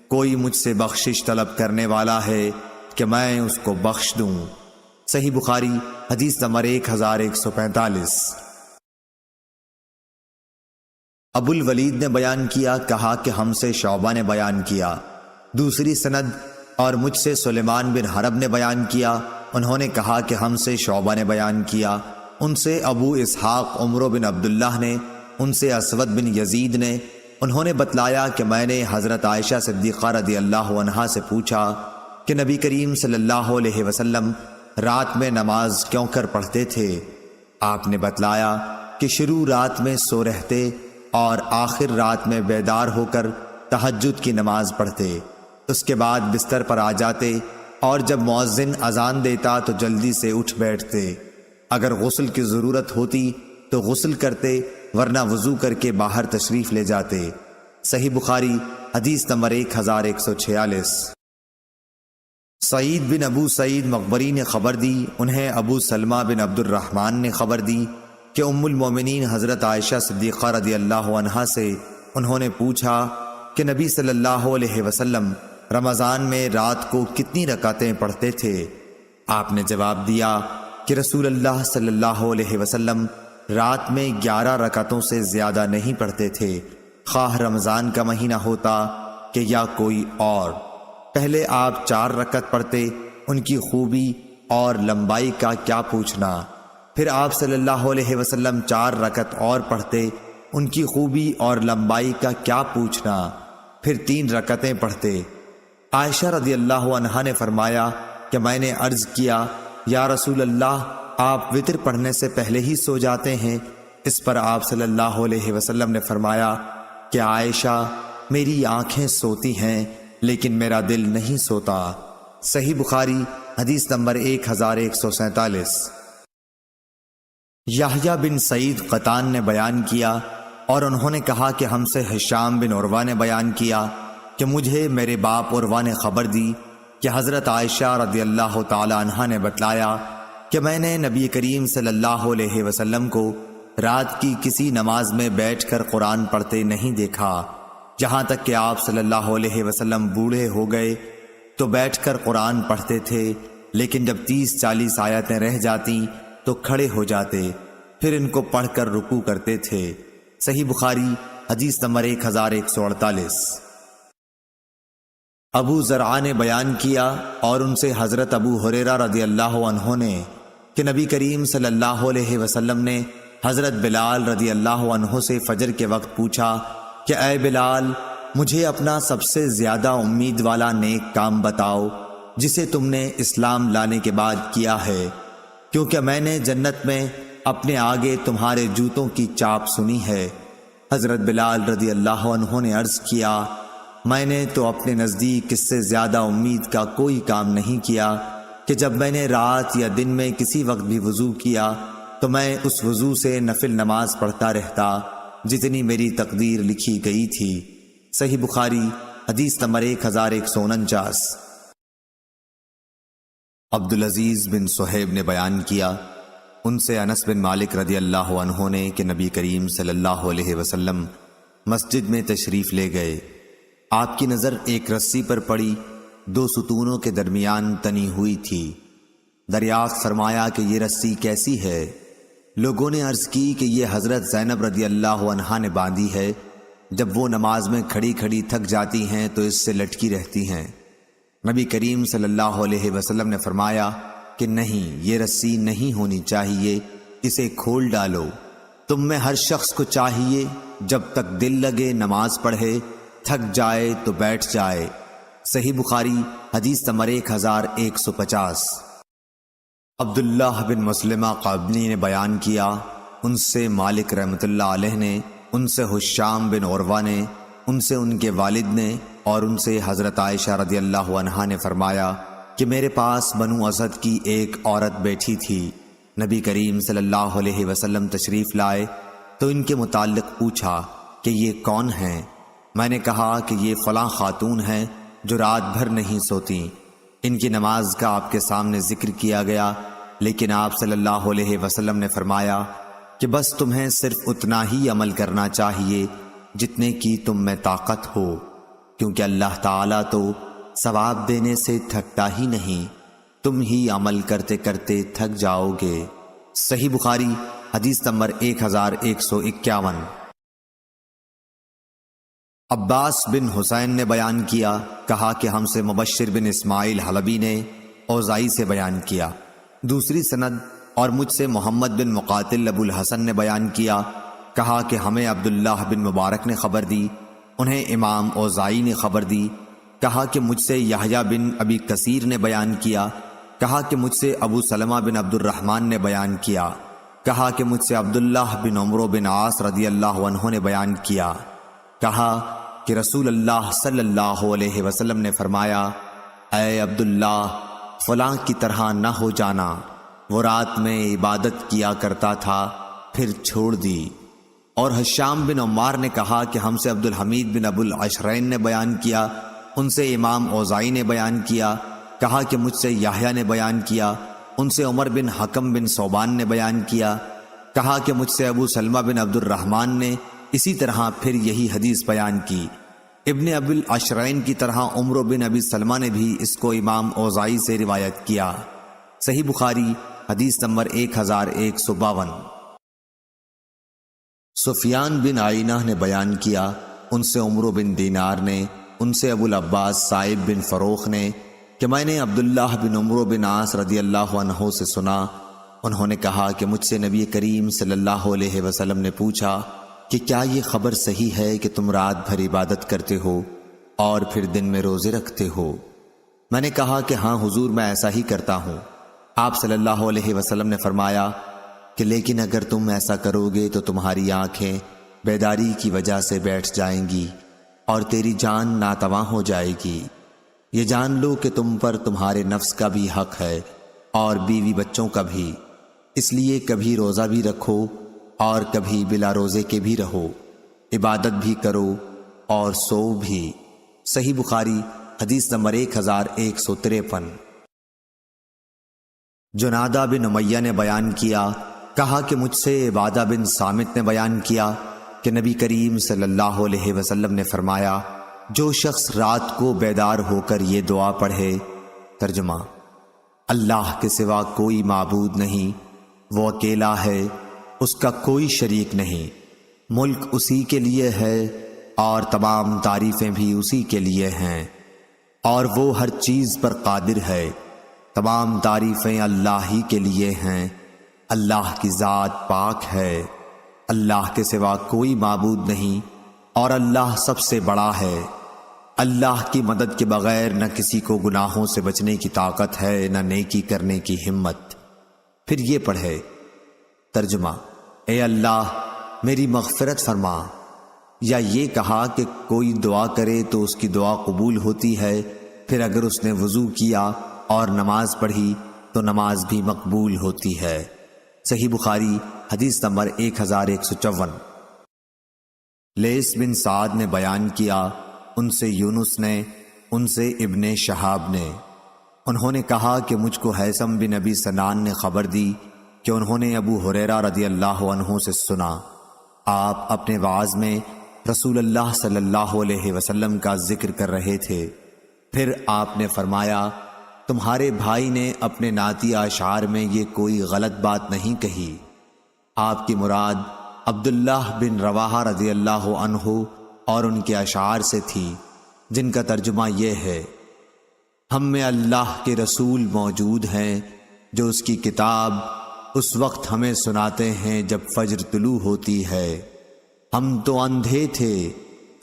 کوئی مجھ سے بخشش طلب کرنے والا ہے کہ میں اس کو بخش دوں۔ صحیح بخاری حدیث نمبر 1145۔ ابو الولید نے بیان کیا، کہا کہ ہم سے شعبہ نے بیان کیا، دوسری سند، اور مجھ سے سلیمان بن حرب نے بیان کیا، انہوں نے کہا کہ ہم سے شعبہ نے بیان کیا، ان سے ابو اسحاق عمرو بن عبداللہ نے، ان سے اسود بن یزید نے، انہوں نے بتلایا کہ میں نے حضرت عائشہ صدیقہ رضی اللہ عنہا سے پوچھا کہ نبی کریم صلی اللہ علیہ وسلم رات میں نماز کیوں کر پڑھتے تھے؟ آپ نے بتلایا کہ شروع رات میں سو رہتے اور آخر رات میں بیدار ہو کر تہجد کی نماز پڑھتے، اس کے بعد بستر پر آ جاتے اور جب مؤذن اذان دیتا تو جلدی سے اٹھ بیٹھتے، اگر غسل کی ضرورت ہوتی تو غسل کرتے ورنہ وضو کر کے باہر تشریف لے جاتے۔ صحیح بخاری حدیث نمبر 1146۔ سعید بن ابو سعید مقبری نے خبر دی، انہیں ابو سلمہ بن عبد الرحمن نے خبر دی کہ ام المومنین حضرت عائشہ صدیقہ رضی اللہ عنہا سے انہوں نے پوچھا کہ نبی صلی اللہ علیہ وسلم رمضان میں رات کو کتنی رکعتیں پڑھتے تھے؟ آپ نے جواب دیا کہ رسول اللہ صلی اللہ علیہ وسلم رات میں 11 رکعتوں سے زیادہ نہیں پڑھتے تھے، خواہ رمضان کا مہینہ ہوتا کہ یا کوئی اور۔ پہلے آپ 4 رکعت پڑھتے، ان کی خوبی اور لمبائی کا کیا پوچھنا، پھر آپ صلی اللہ علیہ وسلم 4 رکعت اور پڑھتے، ان کی خوبی اور لمبائی کا کیا پوچھنا، پھر 3 رکعتیں پڑھتے۔ عائشہ رضی اللہ عنہا نے فرمایا کہ میں نے عرض کیا یا رسول اللہ، آپ وتر پڑھنے سے پہلے ہی سو جاتے ہیں؟ اس پر آپ صلی اللہ علیہ وسلم نے فرمایا کہ عائشہ، میری آنکھیں سوتی ہیں لیکن میرا دل نہیں سوتا۔ صحیح بخاری حدیث نمبر 1147۔ یحییٰ بن سعید قطان نے بیان کیا اور انہوں نے کہا کہ ہم سے ہشام بن عروہ نے بیان کیا کہ مجھے میرے باپ عروہ نے خبر دی کہ حضرت عائشہ رضی اللہ تعالی عنہا نے بتلایا کہ میں نے نبی کریم صلی اللہ علیہ وسلم کو رات کی کسی نماز میں بیٹھ کر قرآن پڑھتے نہیں دیکھا، جہاں تک کہ آپ صلی اللہ علیہ وسلم بوڑھے ہو گئے تو بیٹھ کر قرآن پڑھتے تھے، لیکن جب 30-40 آیتیں رہ جاتی تو کھڑے ہو جاتے، پھر ان کو پڑھ کر رکوع کرتے تھے۔ صحیح بخاری حدیث نمبر 1148۔ ابو زرعہ نے بیان کیا اور ان سے حضرت ابو ہریرہ رضی اللہ عنہ نے کہ نبی کریم صلی اللہ علیہ وسلم نے حضرت بلال رضی اللہ عنہ سے فجر کے وقت پوچھا کہ اے بلال، مجھے اپنا سب سے زیادہ امید والا نیک کام بتاؤ جسے تم نے اسلام لانے کے بعد کیا ہے، کیونکہ میں نے جنت میں اپنے آگے تمہارے جوتوں کی چاپ سنی ہے۔ حضرت بلال رضی اللہ عنہ نے عرض کیا، میں نے تو اپنے نزدیک اس سے زیادہ امید کا کوئی کام نہیں کیا کہ جب میں نے رات یا دن میں کسی وقت بھی وضو کیا تو میں اس وضو سے نفل نماز پڑھتا رہتا جتنی میری تقدیر لکھی گئی تھی۔ صحیح بخاری حدیث نمبر 1149۔ عبدالعزیز بن صہیب نے بیان کیا، ان سے انس بن مالک رضی اللہ عنہ نے کہ نبی کریم صلی اللہ علیہ وسلم مسجد میں تشریف لے گئے۔ آپ کی نظر ایک رسی پر پڑی، 2 ستونوں کے درمیان تنی ہوئی تھی۔ دریافت فرمایا کہ یہ رسی کیسی ہے؟ لوگوں نے عرض کی کہ یہ حضرت زینب رضی اللہ عنہا نے باندھی ہے، جب وہ نماز میں کھڑی کھڑی تھک جاتی ہیں تو اس سے لٹکی رہتی ہیں۔ نبی کریم صلی اللہ علیہ وسلم نے فرمایا کہ نہیں، یہ رسی نہیں ہونی چاہیے، اسے کھول ڈالو۔ تم میں ہر شخص کو چاہیے جب تک دل لگے نماز پڑھے، تھک جائے تو بیٹھ جائے۔ صحیح بخاری حدیث نمبر 1150۔ عبداللہ بن مسلمہ قابنی نے بیان کیا، ان سے مالک رحمۃ اللہ علیہ نے، ان سے حشام بن عروہ نے، ان سے ان کے والد نے، اور ان سے حضرت عائشہ رضی اللہ عنہا نے فرمایا کہ میرے پاس بنو اسد کی ایک عورت بیٹھی تھی۔ نبی کریم صلی اللہ علیہ وسلم تشریف لائے تو ان کے متعلق پوچھا کہ یہ کون ہیں؟ میں نے کہا کہ یہ فلاں خاتون ہیں جو رات بھر نہیں سوتی۔ ان کی نماز کا آپ کے سامنے ذکر کیا گیا، لیکن آپ صلی اللہ علیہ وسلم نے فرمایا کہ بس تمہیں صرف اتنا ہی عمل کرنا چاہیے جتنے کی تم میں طاقت ہو، کیونکہ اللہ تعالیٰ تو ثواب دینے سے تھکتا ہی نہیں، تم ہی عمل کرتے کرتے تھک جاؤ گے۔ صحیح بخاری حدیث نمبر 1151۔ عباس بن حسین نے بیان کیا، کہا کہ ہم سے مبشر بن اسماعیل حلبی نے اوزائی سے بیان کیا، دوسری سند، اور مجھ سے محمد بن مقاتل ابو الحسن نے بیان کیا، کہا کہ ہمیں عبداللہ بن مبارک نے خبر دی، انہیں امام اوزائی نے خبر دی، کہا کہ مجھ سے یحییٰ بن ابی کثیر نے بیان کیا، کہا کہ مجھ سے ابو سلمہ بن عبد الرحمن نے بیان کیا، کہا کہ مجھ سے عبداللہ بن عمرو بن عاص رضی اللہ عنہ نے بیان کیا، کہا کہ رسول اللہ صلی اللہ علیہ وسلم نے فرمایا، اے عبداللہ، فلاں کی طرح نہ ہو جانا، وہ رات میں عبادت کیا کرتا تھا پھر چھوڑ دی۔ اور حشام بن عمار نے کہا کہ ہم سے عبد الحمید بن ابو العشرین نے بیان کیا، ان سے امام اوزائی نے بیان کیا، کہا کہ مجھ سے یحییٰ نے بیان کیا، ان سے عمر بن حکم بن صوبان نے بیان کیا، کہا کہ مجھ سے ابو سلمہ بن عبد الرحمن نے اسی طرح پھر یہی حدیث بیان کی۔ ابن ابو العشرین کی طرح عمرو بن ابی سلمہ نے بھی اس کو امام اوزائی سے روایت کیا۔ صحیح بخاری حدیث نمبر 1152۔ سفیان بن عینہ نے بیان کیا، ان سے عمرو بن دینار نے، ان سے ابو العباس سائب بن فروخ نے کہ میں نے عبداللہ بن عمرو بن عاص رضی اللہ عنہ سے سنا، انہوں نے کہا کہ مجھ سے نبی کریم صلی اللہ علیہ وسلم نے پوچھا کہ کیا یہ خبر صحیح ہے کہ تم رات بھر عبادت کرتے ہو اور پھر دن میں روزے رکھتے ہو؟ میں نے کہا کہ ہاں حضور، میں ایسا ہی کرتا ہوں۔ آپ صلی اللہ علیہ وسلم نے فرمایا کہ لیکن اگر تم ایسا کرو گے تو تمہاری آنکھیں بیداری کی وجہ سے بیٹھ جائیں گی اور تیری جان ناتواں ہو جائے گی۔ یہ جان لو کہ تم پر تمہارے نفس کا بھی حق ہے اور بیوی بچوں کا بھی، اس لیے کبھی روزہ بھی رکھو اور کبھی بلا روزے کے بھی رہو، عبادت بھی کرو اور سو بھی۔ صحیح بخاری حدیث نمبر 1153۔ جنادہ بن امیہ نے بیان کیا، کہا کہ مجھ سے عبادہ بن صامت نے بیان کیا کہ نبی کریم صلی اللہ علیہ وسلم نے فرمایا، جو شخص رات کو بیدار ہو کر یہ دعا پڑھے، ترجمہ، اللہ کے سوا کوئی معبود نہیں، وہ اکیلا ہے، اس کا کوئی شریک نہیں، ملک اسی کے لیے ہے اور تمام تعریفیں بھی اسی کے لیے ہیں، اور وہ ہر چیز پر قادر ہے، تمام تعریفیں اللہ ہی کے لیے ہیں، اللہ کی ذات پاک ہے، اللہ کے سوا کوئی معبود نہیں اور اللہ سب سے بڑا ہے، اللہ کی مدد کے بغیر نہ کسی کو گناہوں سے بچنے کی طاقت ہے نہ نیکی کرنے کی ہمت۔ پھر یہ پڑھے، ترجمہ، اے اللہ میری مغفرت فرما، یا یہ کہا کہ کوئی دعا کرے تو اس کی دعا قبول ہوتی ہے، پھر اگر اس نے وضو کیا اور نماز پڑھی تو نماز بھی مقبول ہوتی ہے۔ صحیح بخاری حدیث نمبر 1154۔ لیث بن سعد نے بیان کیا ان سے یونس نے، ان سے ابن شہاب نے۔ انہوں نے کہا کہ مجھ کو ہیثم بن ابی سنان نے خبر دی کہ انہوں نے ابو ہریرہ رضی اللہ عنہ سے سنا، آپ اپنے وعظ میں رسول اللہ صلی اللہ علیہ وسلم کا ذکر کر رہے تھے۔ پھر آپ نے فرمایا، تمہارے بھائی نے اپنے نعتی اشعار میں یہ کوئی غلط بات نہیں کہی۔ آپ کی مراد عبداللہ بن رواحہ رضی اللہ عنہ اور ان کے اشعار سے تھی، جن کا ترجمہ یہ ہے، ہم میں اللہ کے رسول موجود ہیں جو اس کی کتاب اس وقت ہمیں سناتے ہیں جب فجر طلوع ہوتی ہے۔ ہم تو اندھے تھے،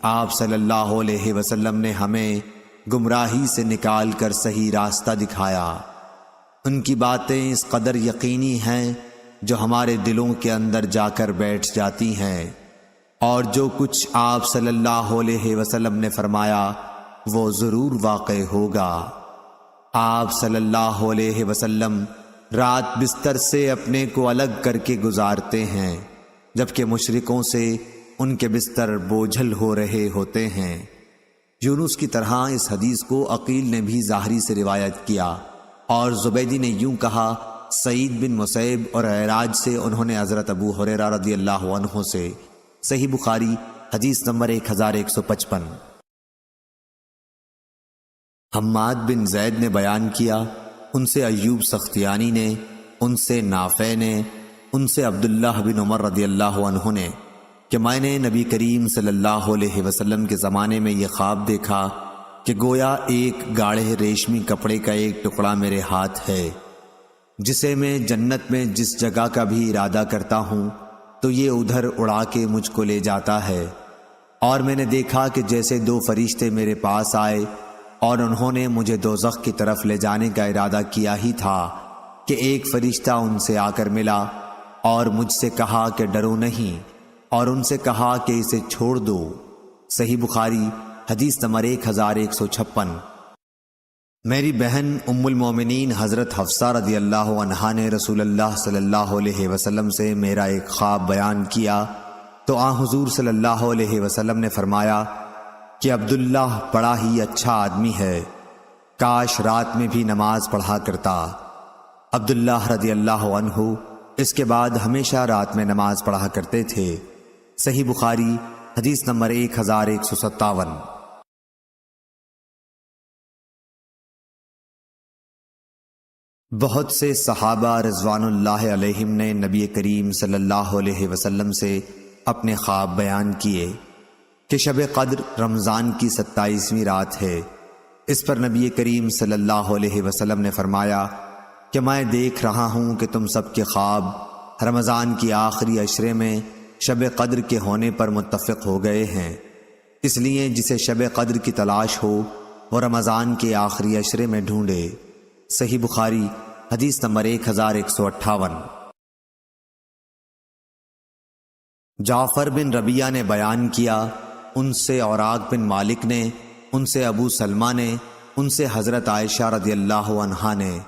آپ صلی اللہ علیہ وسلم نے ہمیں گمراہی سے نکال کر صحیح راستہ دکھایا۔ ان کی باتیں اس قدر یقینی ہیں جو ہمارے دلوں کے اندر جا کر بیٹھ جاتی ہیں، اور جو کچھ آپ صلی اللہ علیہ وسلم نے فرمایا وہ ضرور واقع ہوگا۔ آپ صلی اللہ علیہ وسلم رات بستر سے اپنے کو الگ کر کے گزارتے ہیں، جبکہ مشرکوں سے ان کے بستر بوجھل ہو رہے ہوتے ہیں۔ یونس کی طرح اس حدیث کو عقیل نے بھی ظاہری سے روایت کیا، اور زبیدی نے یوں کہا، سعید بن مسیب اور عراج سے انہوں نے حضرت ابو ہریرہ رضی اللہ عنہ سے۔ صحیح بخاری حدیث نمبر 1155۔ حماد بن زید نے بیان کیا، ان سے ایوب سختیانی نے، ان سے نافع نے، ان سے عبداللہ بن عمر رضی اللہ عنہ نے کہ میں نے نبی کریم صلی اللہ علیہ وسلم کے زمانے میں یہ خواب دیکھا کہ گویا ایک گاڑھے ریشمی کپڑے کا ایک ٹکڑا میرے ہاتھ ہے، جسے میں جنت میں جس جگہ کا بھی ارادہ کرتا ہوں تو یہ ادھر اڑا کے مجھ کو لے جاتا ہے۔ اور میں نے دیکھا کہ جیسے دو فرشتے میرے پاس آئے اور انہوں نے مجھے دوزخ کی طرف لے جانے کا ارادہ کیا ہی تھا کہ ایک فرشتہ ان سے آ کر ملا اور مجھ سے کہا کہ ڈرو نہیں، اور ان سے کہا کہ اسے چھوڑ دو۔ صحیح بخاری حدیث نمبر 1156۔ میری بہن ام المومنین حضرت حفصہ رضی اللہ عنہا نے رسول اللہ صلی اللہ علیہ وسلم سے میرا ایک خواب بیان کیا تو آن حضور صلی اللہ علیہ وسلم نے فرمایا کہ عبداللہ بڑا ہی اچھا آدمی ہے، کاش رات میں بھی نماز پڑھا کرتا۔ عبداللہ رضی اللہ عنہ اس کے بعد ہمیشہ رات میں نماز پڑھا کرتے تھے۔ صحیح بخاری حدیث نمبر 1157۔ بہت سے صحابہ رضوان اللہ علیہم نے نبی کریم صلی اللہ علیہ وسلم سے اپنے خواب بیان کیے کہ شب قدر رمضان کی 27ویں رات ہے۔ اس پر نبی کریم صلی اللہ علیہ وسلم نے فرمایا کہ میں دیکھ رہا ہوں کہ تم سب کے خواب رمضان کی آخری عشرے میں شب قدر کے ہونے پر متفق ہو گئے ہیں، اس لیے جسے شب قدر کی تلاش ہو وہ رمضان کے آخری عشرے میں ڈھونڈے۔ صحیح بخاری حدیث نمبر 1158۔ جعفر بن ربیعہ نے بیان کیا، ان سے اوراق بن مالک نے، ان سے ابو سلمہ نے، ان سے حضرت عائشہ رضی اللہ عنہا نے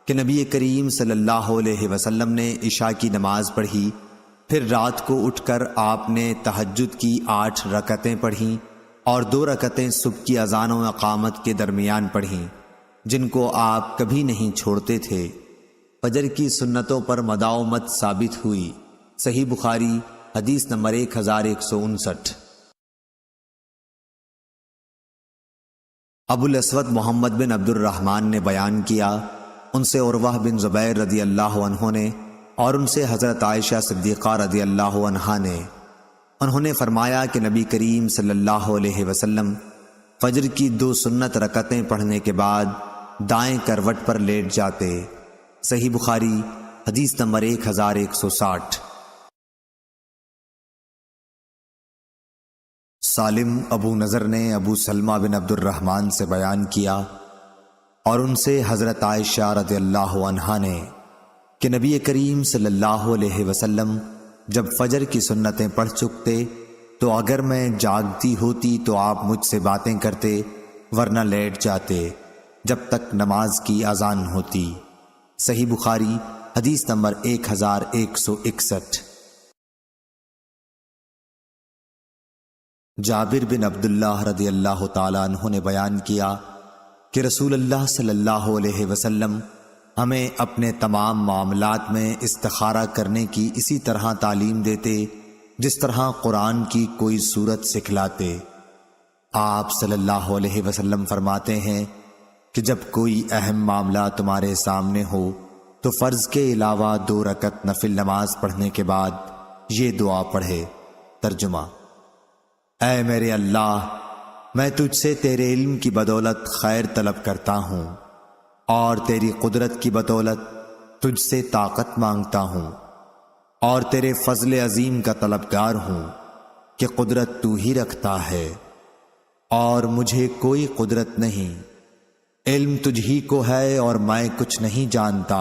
کہ نبی کریم صلی اللہ علیہ وسلم نے عشاء کی نماز پڑھی، پھر رات کو اٹھ کر آپ نے تہجد کی 8 رکعتیں پڑھیں اور 2 رکعتیں صبح کی اذان و اقامت کے درمیان پڑھیں، جن کو آپ کبھی نہیں چھوڑتے تھے۔ فجر کی سنتوں پر مداومت ثابت ہوئی۔ صحیح بخاری حدیث نمبر 1159۔ ابو الاسود محمد بن عبد الرحمن نے بیان کیا، ان سے عروہ بن زبیر رضی اللہ عنہ نے اور ان سے حضرت عائشہ صدیقہ رضی اللہ عنہا نے، انہوں نے فرمایا کہ نبی کریم صلی اللہ علیہ وسلم فجر کی 2 سنت رکعتیں پڑھنے کے بعد دائیں کروٹ پر لیٹ جاتے۔ صحیح بخاری حدیث نمبر 1160۔ سالم ابو نضر نے ابو سلمہ بن عبد الرحمن سے بیان کیا اور ان سے حضرت عائشہ رضی اللہ عنہا نے کہ نبی کریم صلی اللہ علیہ وسلم جب فجر کی سنتیں پڑھ چکتے تو اگر میں جاگتی ہوتی تو آپ مجھ سے باتیں کرتے، ورنہ لیٹ جاتے جب تک نماز کی اذان ہوتی۔ صحیح بخاری حدیث نمبر 1161۔ جابر بن عبداللہ رضی اللہ تعالیٰ عنہ نے بیان کیا کہ رسول اللہ صلی اللہ علیہ وسلم ہمیں اپنے تمام معاملات میں استخارہ کرنے کی اسی طرح تعلیم دیتے جس طرح قرآن کی کوئی سورت سکھلاتے۔ آپ صلی اللہ علیہ وسلم فرماتے ہیں کہ جب کوئی اہم معاملہ تمہارے سامنے ہو تو فرض کے علاوہ 2 رکعت نفل نماز پڑھنے کے بعد یہ دعا پڑھے۔ ترجمہ: اے میرے اللہ، میں تجھ سے تیرے علم کی بدولت خیر طلب کرتا ہوں اور تیری قدرت کی بدولت تجھ سے طاقت مانگتا ہوں اور تیرے فضل عظیم کا طلبگار ہوں کہ قدرت تو ہی رکھتا ہے اور مجھے کوئی قدرت نہیں۔ علم تجھ ہی کو ہے اور میں کچھ نہیں جانتا،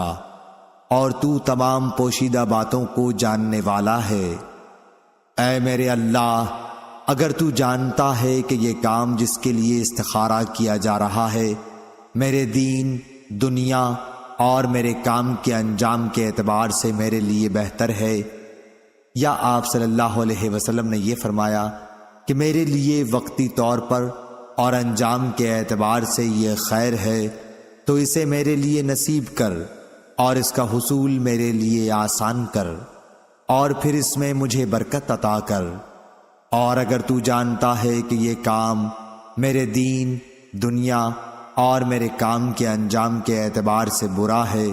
اور تو تمام پوشیدہ باتوں کو جاننے والا ہے۔ اے میرے اللہ، اگر تو جانتا ہے کہ یہ کام جس کے لیے استخارہ کیا جا رہا ہے میرے دین، دنیا اور میرے کام کے انجام کے اعتبار سے میرے لیے بہتر ہے، یا آپ صلی اللہ علیہ وسلم نے یہ فرمایا کہ میرے لیے وقتی طور پر اور انجام کے اعتبار سے یہ خیر ہے، تو اسے میرے لیے نصیب کر اور اس کا حصول میرے لیے آسان کر اور پھر اس میں مجھے برکت عطا کر۔ اور اگر تو جانتا ہے کہ یہ کام میرے دین، دنیا اور میرے کام کے انجام کے اعتبار سے برا ہے،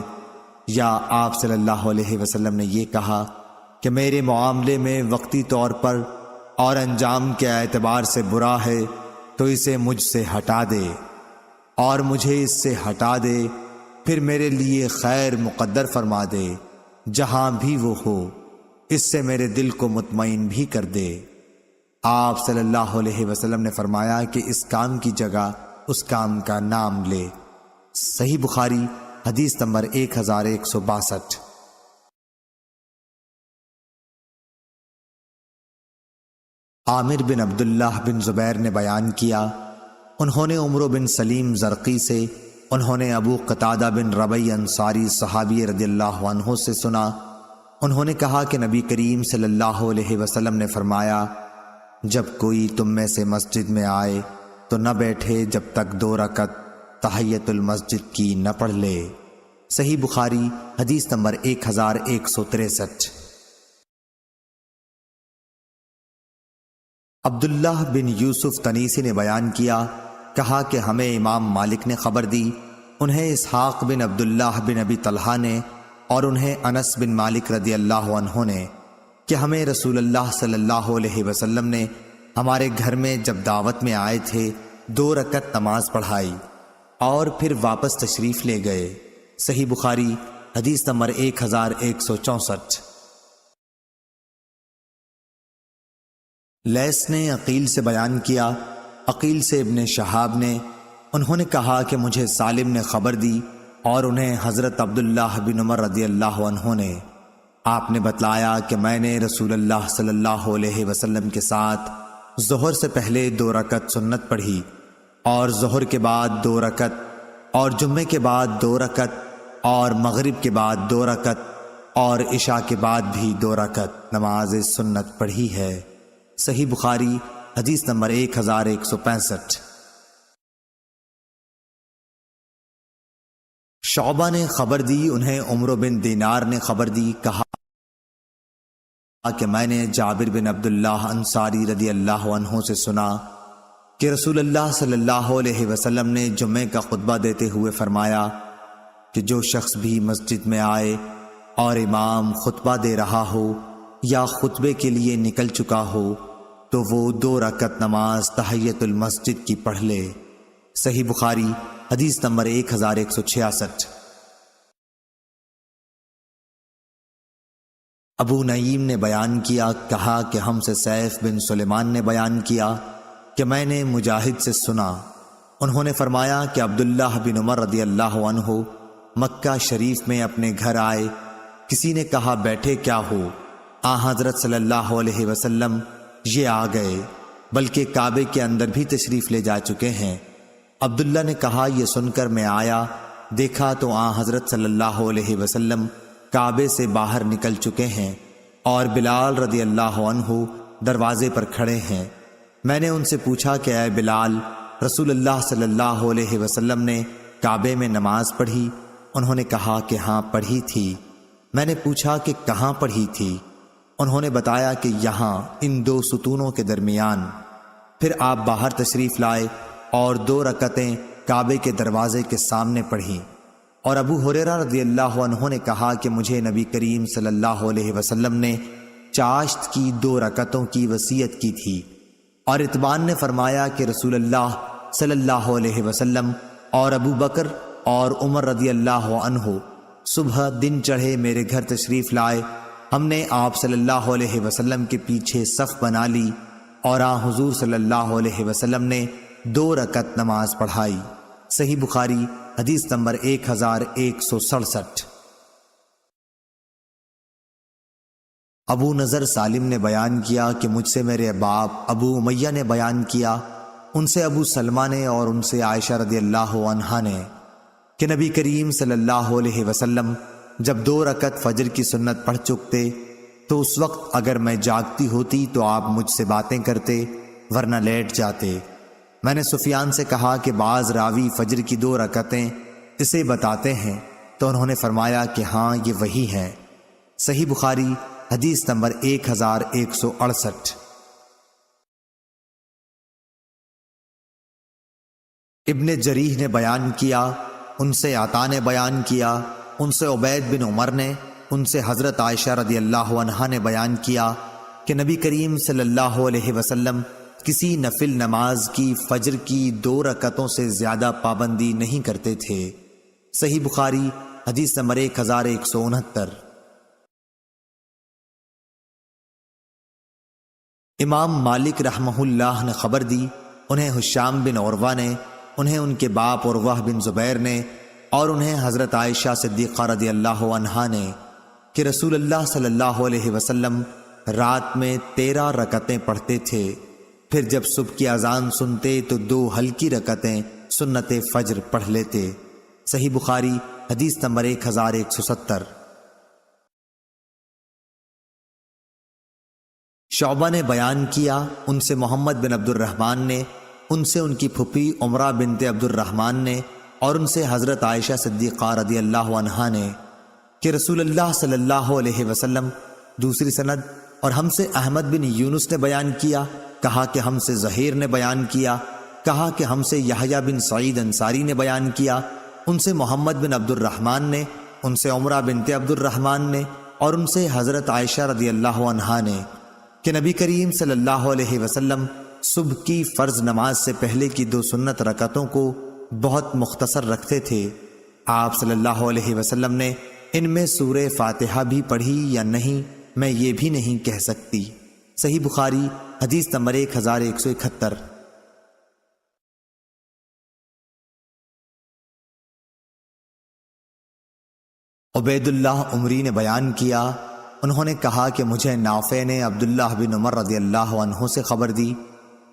یا آپ صلی اللہ علیہ وسلم نے یہ کہا کہ میرے معاملے میں وقتی طور پر اور انجام کے اعتبار سے برا ہے، تو اسے مجھ سے ہٹا دے اور مجھے اس سے ہٹا دے، پھر میرے لیے خیر مقدر فرما دے جہاں بھی وہ ہو، اس سے میرے دل کو مطمئن بھی کر دے۔ آپ صلی اللہ علیہ وسلم نے فرمایا کہ اس کام کی جگہ اس کام کا نام لے۔ صحیح بخاری حدیث نمبر 1162۔ عامر بن عبداللہ بن زبیر نے بیان کیا، انہوں نے عمرو بن سلیم زرقی سے، انہوں نے ابو قتادہ بن ربیع انصاری صحابی رضی اللہ عنہ سے سنا، انہوں نے کہا کہ نبی کریم صلی اللہ علیہ وسلم نے فرمایا، جب کوئی تم میں سے مسجد میں آئے تو نہ بیٹھے جب تک 2 رکعت تحیۃ المسجد کی نہ پڑھ لے۔ صحیح بخاری حدیث نمبر 1163۔ عبداللہ بن یوسف تنیسی نے بیان کیا، کہا کہ ہمیں امام مالک نے خبر دی، انہیں اسحاق بن عبداللہ بن ابی طلحہ نے اور انہیں انس بن مالک رضی اللہ عنہ نے کہ ہمیں رسول اللہ صلی اللہ علیہ وسلم نے ہمارے گھر میں جب دعوت میں آئے تھے 2 رکعت نماز پڑھائی اور پھر واپس تشریف لے گئے۔ صحیح بخاری حدیث نمبر 1164۔ لیث نے عقیل سے بیان کیا، عقیل سے ابن شہاب نے، انہوں نے کہا کہ مجھے سالم نے خبر دی اور انہیں حضرت عبداللہ بن عمر رضی اللہ عنہ نے، آپ نے بتلایا کہ میں نے رسول اللہ صلی اللہ علیہ وسلم کے ساتھ ظہر سے پہلے 2 رکعت سنت پڑھی اور ظہر کے بعد 2 رکعت اور جمعے کے بعد 2 رکعت اور مغرب کے بعد 2 رکعت اور عشاء کے بعد بھی 2 رکعت نماز سنت پڑھی ہے۔ صحیح بخاری حدیث نمبر 1165۔ شعبہ نے خبر دی، انہیں عمرو بن دینار نے خبر دی، کہا کہ میں نے جابر بن عبداللہ انصاری رضی اللہ عنہ سے سنا کہ رسول اللہ صلی اللہ علیہ وسلم نے جمعے کا خطبہ دیتے ہوئے فرمایا کہ جو شخص بھی مسجد میں آئے اور امام خطبہ دے رہا ہو یا خطبے کے لیے نکل چکا ہو تو وہ 2 رکعت نماز تحیۃ المسجد کی پڑھ لے۔ صحیح بخاری حدیث نمبر 1166۔ ابو نعیم نے بیان کیا، کہا کہ ہم سے سیف بن سلیمان نے بیان کیا کہ میں نے مجاہد سے سنا، انہوں نے فرمایا کہ عبداللہ بن عمر رضی اللہ عنہ مکہ شریف میں اپنے گھر آئے، کسی نے کہا بیٹھے کیا ہو؟ حضرت صلی اللہ علیہ وسلم یہ آ گئے، بلکہ کعبے کے اندر بھی تشریف لے جا چکے ہیں۔ عبداللہ نے کہا یہ سن کر میں آیا، دیکھا تو حضرت صلی اللہ علیہ وسلم کعبے سے باہر نکل چکے ہیں اور بلال رضی اللہ عنہ دروازے پر کھڑے ہیں۔ میں نے ان سے پوچھا کہ اے بلال، رسول اللہ صلی اللہ علیہ وسلم نے کعبے میں نماز پڑھی؟ انہوں نے کہا کہ ہاں پڑھی تھی۔ میں نے پوچھا کہ کہاں پڑھی تھی؟ انہوں نے بتایا کہ یہاں ان دو ستونوں کے درمیان۔ پھر آپ باہر تشریف لائے اور 2 رکعتیں کعبے کے دروازے کے سامنے پڑھیں۔ اور ابو ہریرہ رضی اللہ عنہ نے کہا کہ مجھے نبی کریم صلی اللہ علیہ وسلم نے چاشت کی 2 رکعتوں کی وصیت کی تھی، اور اتبان نے فرمایا کہ رسول اللہ صلی اللہ علیہ وسلم اور ابو بکر اور عمر رضی اللہ عنہ صبح دن چڑھے میرے گھر تشریف لائے۔ ہم نے آپ صلی اللہ علیہ وسلم کے پیچھے صف بنا لی اور حضور صلی اللہ علیہ وسلم نے 2 رکعت نماز پڑھائی۔ صحیح بخاری حدیث نمبر 1167۔ ابو نضر سالم نے بیان کیا کہ مجھ سے میرے باپ ابو امیہ نے بیان کیا، ان سے ابو سلمہ نے اور ان سے عائشہ رضی اللہ عنہا نے، کہ نبی کریم صلی اللہ علیہ وسلم جب 2 رکعت فجر کی سنت پڑھ چکتے تو اس وقت اگر میں جاگتی ہوتی تو آپ مجھ سے باتیں کرتے، ورنہ لیٹ جاتے۔ میں نے سفیان سے کہا کہ بعض راوی فجر کی 2 رکعتیں اسے بتاتے ہیں، تو انہوں نے فرمایا کہ ہاں یہ وہی ہے۔ صحیح بخاری حدیث نمبر 1168۔ ابن جریح نے بیان کیا، ان سے عطا نے بیان کیا، ان سے عبید بن عمر نے، ان سے حضرت عائشہ رضی اللہ عنہا نے بیان کیا کہ نبی کریم صلی اللہ علیہ وسلم کسی نفل نماز کی فجر کی 2 رکعتوں سے زیادہ پابندی نہیں کرتے تھے۔ صحیح بخاری حدیث نمبر 1169۔ امام مالک رحمہ اللہ نے خبر دی، انہیں ہشام بن عروہ نے، انہیں ان کے باپ عروہ بن زبیر نے، اور انہیں حضرت عائشہ صدیقہ رضی اللہ عنہا نے، کہ رسول اللہ صلی اللہ علیہ وسلم رات میں 13 رکعتیں پڑھتے تھے، پھر جب صبح کی اذان سنتے تو 2 ہلکی رکعتیں سنت فجر پڑھ لیتے۔ صحیح بخاری حدیث نمبر 1170۔ شعبہ نے بیان کیا، ان سے محمد بن عبد الرحمن نے، ان سے ان کی پھپھی عمرہ بنت عبد الرحمن نے، اور ان سے حضرت عائشہ صدیقہ رضی اللہ عنہا نے، کہ رسول اللہ صلی اللہ علیہ وسلم۔ دوسری سند، اور ہم سے احمد بن یونس نے بیان کیا، کہا کہ ہم سے زہیر نے بیان کیا، کہا کہ ہم سے یحییٰ بن سعید انصاری نے بیان کیا، ان سے محمد بن عبد الرحمن نے، ان سے عمرہ بنت عبد الرحمن نے، اور ان سے حضرت عائشہ رضی اللہ عنہا نے، کہ نبی کریم صلی اللہ علیہ وسلم صبح کی فرض نماز سے پہلے کی 2 سنت رکعتوں کو بہت مختصر رکھتے تھے۔ آپ صلی اللہ علیہ وسلم نے ان میں سورہ فاتحہ بھی پڑھی یا نہیں میں یہ بھی نہیں کہہ سکتی۔ صحیح بخاری حدیث نمبر 1171۔ عبید اللہ عمری نے بیان کیا، انہوں نے کہا کہ مجھے نافع نے عبداللہ بن عمر رضی اللہ عنہ سے خبر دی،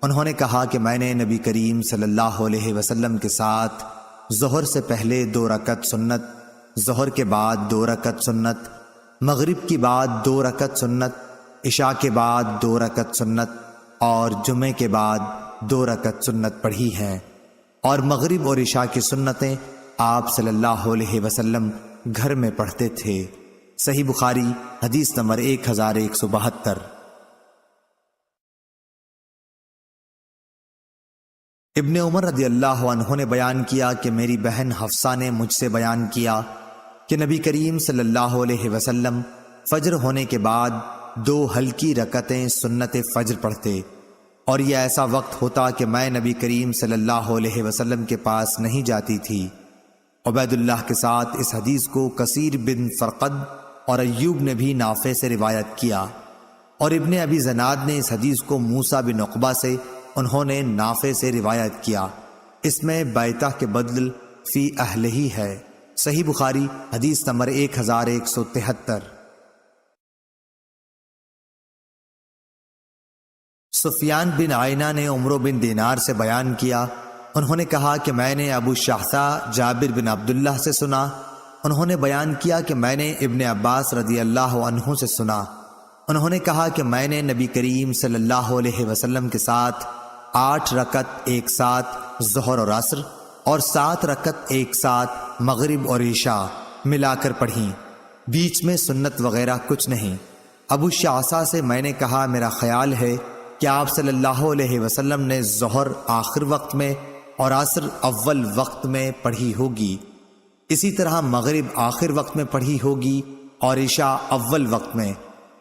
انہوں نے کہا کہ میں نے نبی کریم صلی اللہ علیہ وسلم کے ساتھ ظہر سے پہلے 2 رکعت سنت، ظہر کے بعد 2 رکعت سنت، مغرب کی بعد 2 رکعت سنت، عشاء کے بعد 2 رکعت سنت، اور جمعے کے بعد 2 رکعت سنت پڑھی ہیں، اور مغرب اور عشاء کی سنتیں آپ صلی اللہ علیہ وسلم گھر میں پڑھتے تھے۔ صحیح بخاری حدیث نمبر 1172۔ ابن عمر رضی اللہ عنہ نے بیان کیا کہ میری بہن حفصہ نے مجھ سے بیان کیا کہ نبی کریم صلی اللہ علیہ وسلم فجر ہونے کے بعد 2 ہلکی رکعتیں سنت فجر پڑھتے، اور یہ ایسا وقت ہوتا کہ میں نبی کریم صلی اللہ علیہ وسلم کے پاس نہیں جاتی تھی۔ عبید اللہ کے ساتھ اس حدیث کو کثیر بن فرقد اور ایوب نے بھی نافع سے روایت کیا، اور ابن ابی زناد نے اس حدیث کو موسیٰ بن عقبہ سے، انہوں نے نافع سے روایت کیا۔ اس میں بیتہ کے بدل فی اہلہ ہی ہے۔ صحیح بخاری حدیث نمبر 1173۔ سفیان بن عینہ نے عمرو بن دینار سے بیان کیا، انہوں نے کہا کہ میں نے ابو شاہسا جابر بن عبداللہ سے سنا، انہوں نے بیان کیا کہ میں نے ابن عباس رضی اللہ عنہ سے سنا، انہوں نے کہا کہ میں نے نبی کریم صلی اللہ علیہ وسلم کے ساتھ 8 رکعت ایک ساتھ ظہر اور عصر اور 7 رکعت ایک ساتھ مغرب اور عشاء ملا کر پڑھیں، بیچ میں سنت وغیرہ کچھ نہیں۔ ابو شعثا سے میں نے کہا میرا خیال ہے کہ آپ صلی اللہ علیہ وسلم نے ظہر آخر وقت میں اور عصر اول وقت میں پڑھی ہوگی، اسی طرح مغرب آخر وقت میں پڑھی ہوگی اور عشاء اول وقت میں۔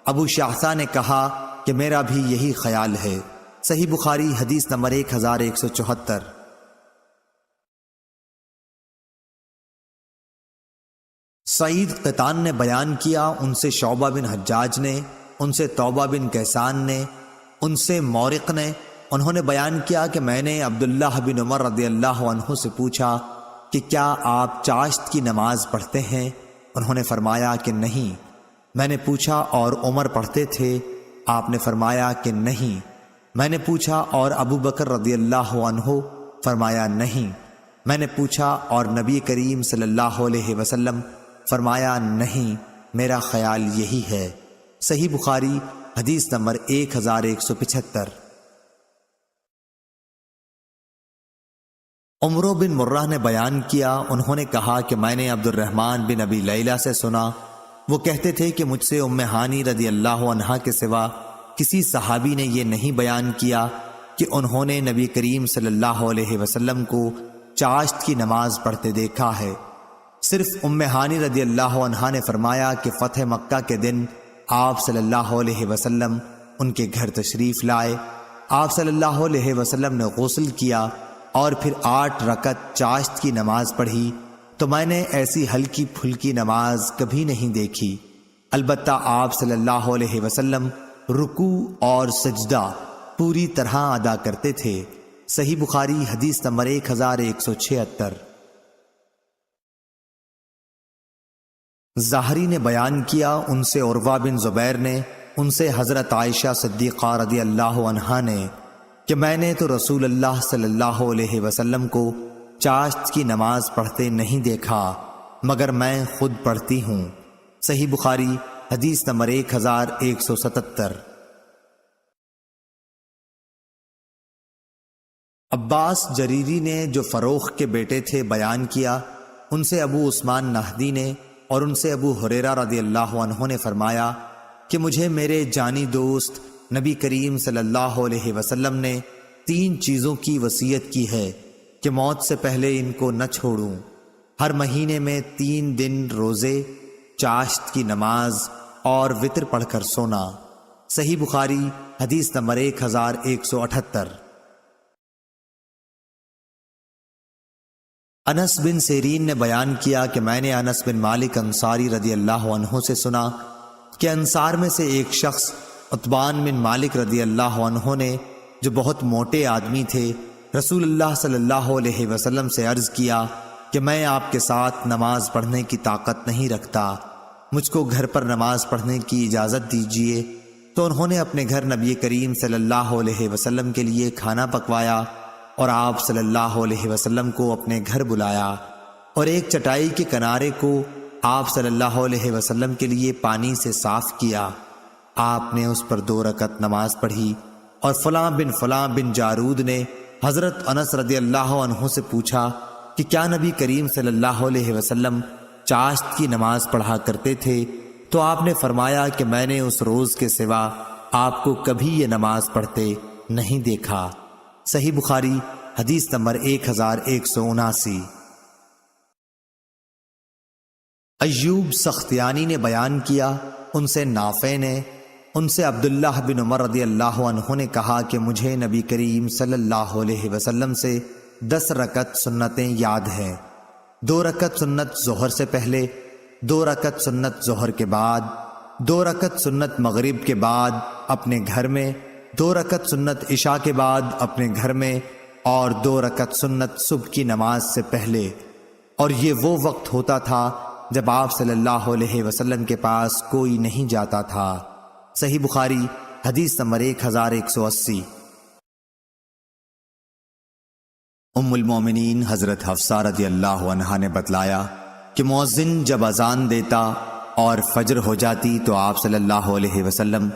ابو شعثا نے کہا کہ میرا بھی یہی خیال ہے۔ صحیح بخاری حدیث نمبر 1174۔ سعید قطان نے بیان کیا، ان سے شعبہ بن حجاج نے، ان سے توبہ بن کیسان نے، ان سے مورق نے، انہوں نے بیان کیا کہ میں نے عبداللہ بن عمر رضی اللہ عنہ سے پوچھا کہ کیا آپ چاشت کی نماز پڑھتے ہیں؟ انہوں نے فرمایا کہ نہیں۔ میں نے پوچھا اور عمر پڑھتے تھے؟ آپ نے فرمایا کہ نہیں۔ میں نے پوچھا اور ابو بکر رضی اللہ عنہ؟ فرمایا نہیں۔ میں نے پوچھا اور نبی کریم صلی اللہ علیہ وسلم؟ فرمایا نہیں، میرا خیال یہی ہے۔ صحیح بخاری حدیث نمبر 1175۔ عمرو بن مرہ نے بیان کیا، انہوں نے کہا کہ میں نے عبد الرحمن بن ابی لیلہ سے سنا، وہ کہتے تھے کہ مجھ سے ام ہانی رضی اللہ عنہا کے سوا کسی صحابی نے یہ نہیں بیان کیا کہ انہوں نے نبی کریم صلی اللہ علیہ وسلم کو چاشت کی نماز پڑھتے دیکھا ہے۔ صرف ام ہانی رضی اللہ عنہا نے فرمایا کہ فتح مکہ کے دن آپ صلی اللہ علیہ وسلم ان کے گھر تشریف لائے، آپ صلی اللہ علیہ وسلم نے غسل کیا اور پھر 8 رکعت چاشت کی نماز پڑھی، تو میں نے ایسی ہلکی پھلکی نماز کبھی نہیں دیکھی۔ البتہ آپ صلی اللہ علیہ وسلم رکوع اور سجدہ پوری طرح ادا کرتے تھے۔ صحیح بخاری حدیث نمبر 1176۔ ظاہری نے بیان کیا، ان سے عروہ بن زبیر نے، ان سے حضرت عائشہ صدیقہ رضی اللہ عنہا نے کہ میں نے تو رسول اللہ صلی اللہ علیہ وسلم کو چاشت کی نماز پڑھتے نہیں دیکھا مگر میں خود پڑھتی ہوں۔ صحیح بخاری حدیث نمبر 1177۔ عباس جریری نے جو فروخ کے بیٹے تھے بیان کیا، ان سے ابو عثمان نہدی نے اور ان سے ابو ہریرہ رضی اللہ عنہ نے فرمایا کہ مجھے میرے جانی دوست نبی کریم صلی اللہ علیہ وسلم نے 3 چیزوں کی وصیت کی ہے کہ موت سے پہلے ان کو نہ چھوڑوں۔ ہر مہینے میں 3 دن روزے، چاشت کی نماز اور وتر پڑھ کر سونا۔ صحیح بخاری حدیث نمبر 1178۔ انس بن سیرین نے بیان کیا کہ میں نے انس بن مالک انصاری رضی اللہ عنہ سے سنا کہ انصار میں سے ایک شخص عتبان بن مالک رضی اللہ عنہ نے، جو بہت موٹے آدمی تھے، رسول اللہ صلی اللہ علیہ وسلم سے عرض کیا کہ میں آپ کے ساتھ نماز پڑھنے کی طاقت نہیں رکھتا، مجھ کو گھر پر نماز پڑھنے کی اجازت دیجیے۔ تو انہوں نے اپنے گھر نبی کریم صلی اللہ علیہ وسلم کے لیے کھانا پکوایا اور آپ صلی اللہ علیہ وسلم کو اپنے گھر بلایا اور ایک چٹائی کے کنارے کو آپ صلی اللہ علیہ وسلم کے لیے پانی سے صاف کیا۔ آپ نے اس پر 2 رکعت نماز پڑھی اور فلاں بن جارود نے حضرت انس رضی اللہ عنہ سے پوچھا کہ کیا نبی کریم صلی اللہ علیہ وسلم چاشت کی نماز پڑھا کرتے تھے؟ تو آپ نے فرمایا کہ میں نے اس روز کے سوا آپ کو کبھی یہ نماز پڑھتے نہیں دیکھا۔ صحیح بخاری حدیث نمبر 1179۔ ایوب سختیانی نے بیان کیا، ان سے نافع نے، ان سے عبداللہ بن عمر رضی اللہ عنہ نے کہا کہ مجھے نبی کریم صلی اللہ علیہ وسلم سے 10 رکعت سنتیں یاد ہیں۔ 2 رکعت سنت ظہر سے پہلے، 2 رکعت سنت ظہر کے بعد، 2 رکعت سنت مغرب کے بعد اپنے گھر میں، 2 رکعت سنت عشاء کے بعد اپنے گھر میں، اور 2 رکعت سنت صبح کی نماز سے پہلے۔ اور یہ وہ وقت ہوتا تھا جب آپ صلی اللہ علیہ وسلم کے پاس کوئی نہیں جاتا تھا۔ صحیح بخاری حدیث نمبر 1180۔ ام المومنین حضرت حفصہ رضی اللہ عنہا نے بتلایا کہ مؤذن جب اذان دیتا اور فجر ہو جاتی تو آپ صلی اللہ علیہ وسلم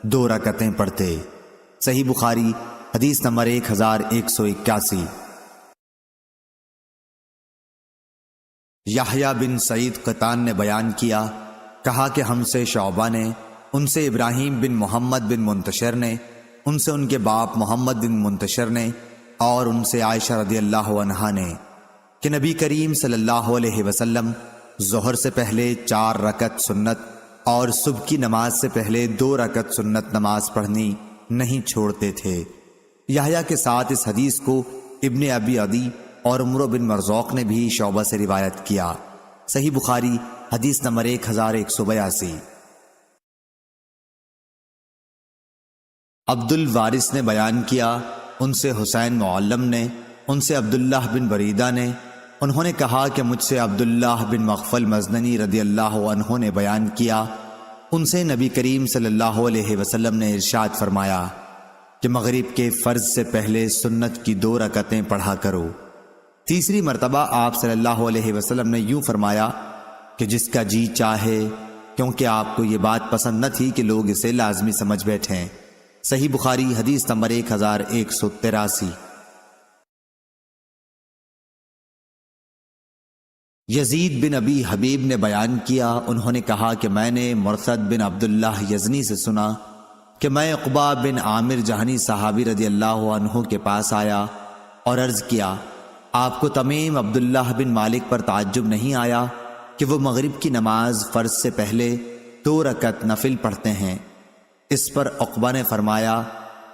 2 رکعتیں پڑھتے۔ صحیح بخاری حدیث نمبر 1181۔ یحییٰ بن سعید قطان نے بیان کیا، کہا کہ ہم سے شعبہ نے، ان سے ابراہیم بن محمد بن منتشر نے، ان سے ان کے باپ محمد بن منتشر نے، اور ان سے عائشہ رضی اللہ عنہا نے کہ نبی کریم صلی اللہ علیہ وسلم ظہر سے پہلے 4 رکعت سنت اور صبح کی نماز سے پہلے 2 رکعت سنت نماز پڑھنی نہیں چھوڑتے تھے۔ یحییٰ کے ساتھ اس حدیث کو ابن ابی عدی اور عمرو بن مرزوق نے بھی شعبہ سے روایت کیا۔ صحیح بخاری حدیث نمبر 1182۔ عبد الوارث نے بیان کیا، ان سے حسین معلم نے، ان سے عبداللہ بن بریدہ نے، انہوں نے کہا کہ مجھ سے عبداللہ بن مغفل مزنی رضی اللہ عنہ نے بیان کیا، ان سے نبی کریم صلی اللہ علیہ وسلم نے ارشاد فرمایا کہ مغرب کے فرض سے پہلے سنت کی 2 رکعتیں پڑھا کرو۔ تیسری مرتبہ آپ صلی اللہ علیہ وسلم نے یوں فرمایا کہ جس کا جی چاہے، کیونکہ آپ کو یہ بات پسند نہ تھی کہ لوگ اسے لازمی سمجھ بیٹھیں۔ صحیح بخاری حدیث نمبر 1183۔ یزید بن ابی حبیب نے بیان کیا، انہوں نے کہا کہ میں نے مرثد بن عبداللہ یزنی سے سنا کہ میں عقبہ بن عامر جہنی صحابی رضی اللہ عنہ کے پاس آیا اور عرض کیا، آپ کو تمیم عبداللہ بن مالک پر تعجب نہیں آیا کہ وہ مغرب کی نماز فرض سے پہلے 2 رکعت نفل پڑھتے ہیں؟ اس پر عقبہ نے فرمایا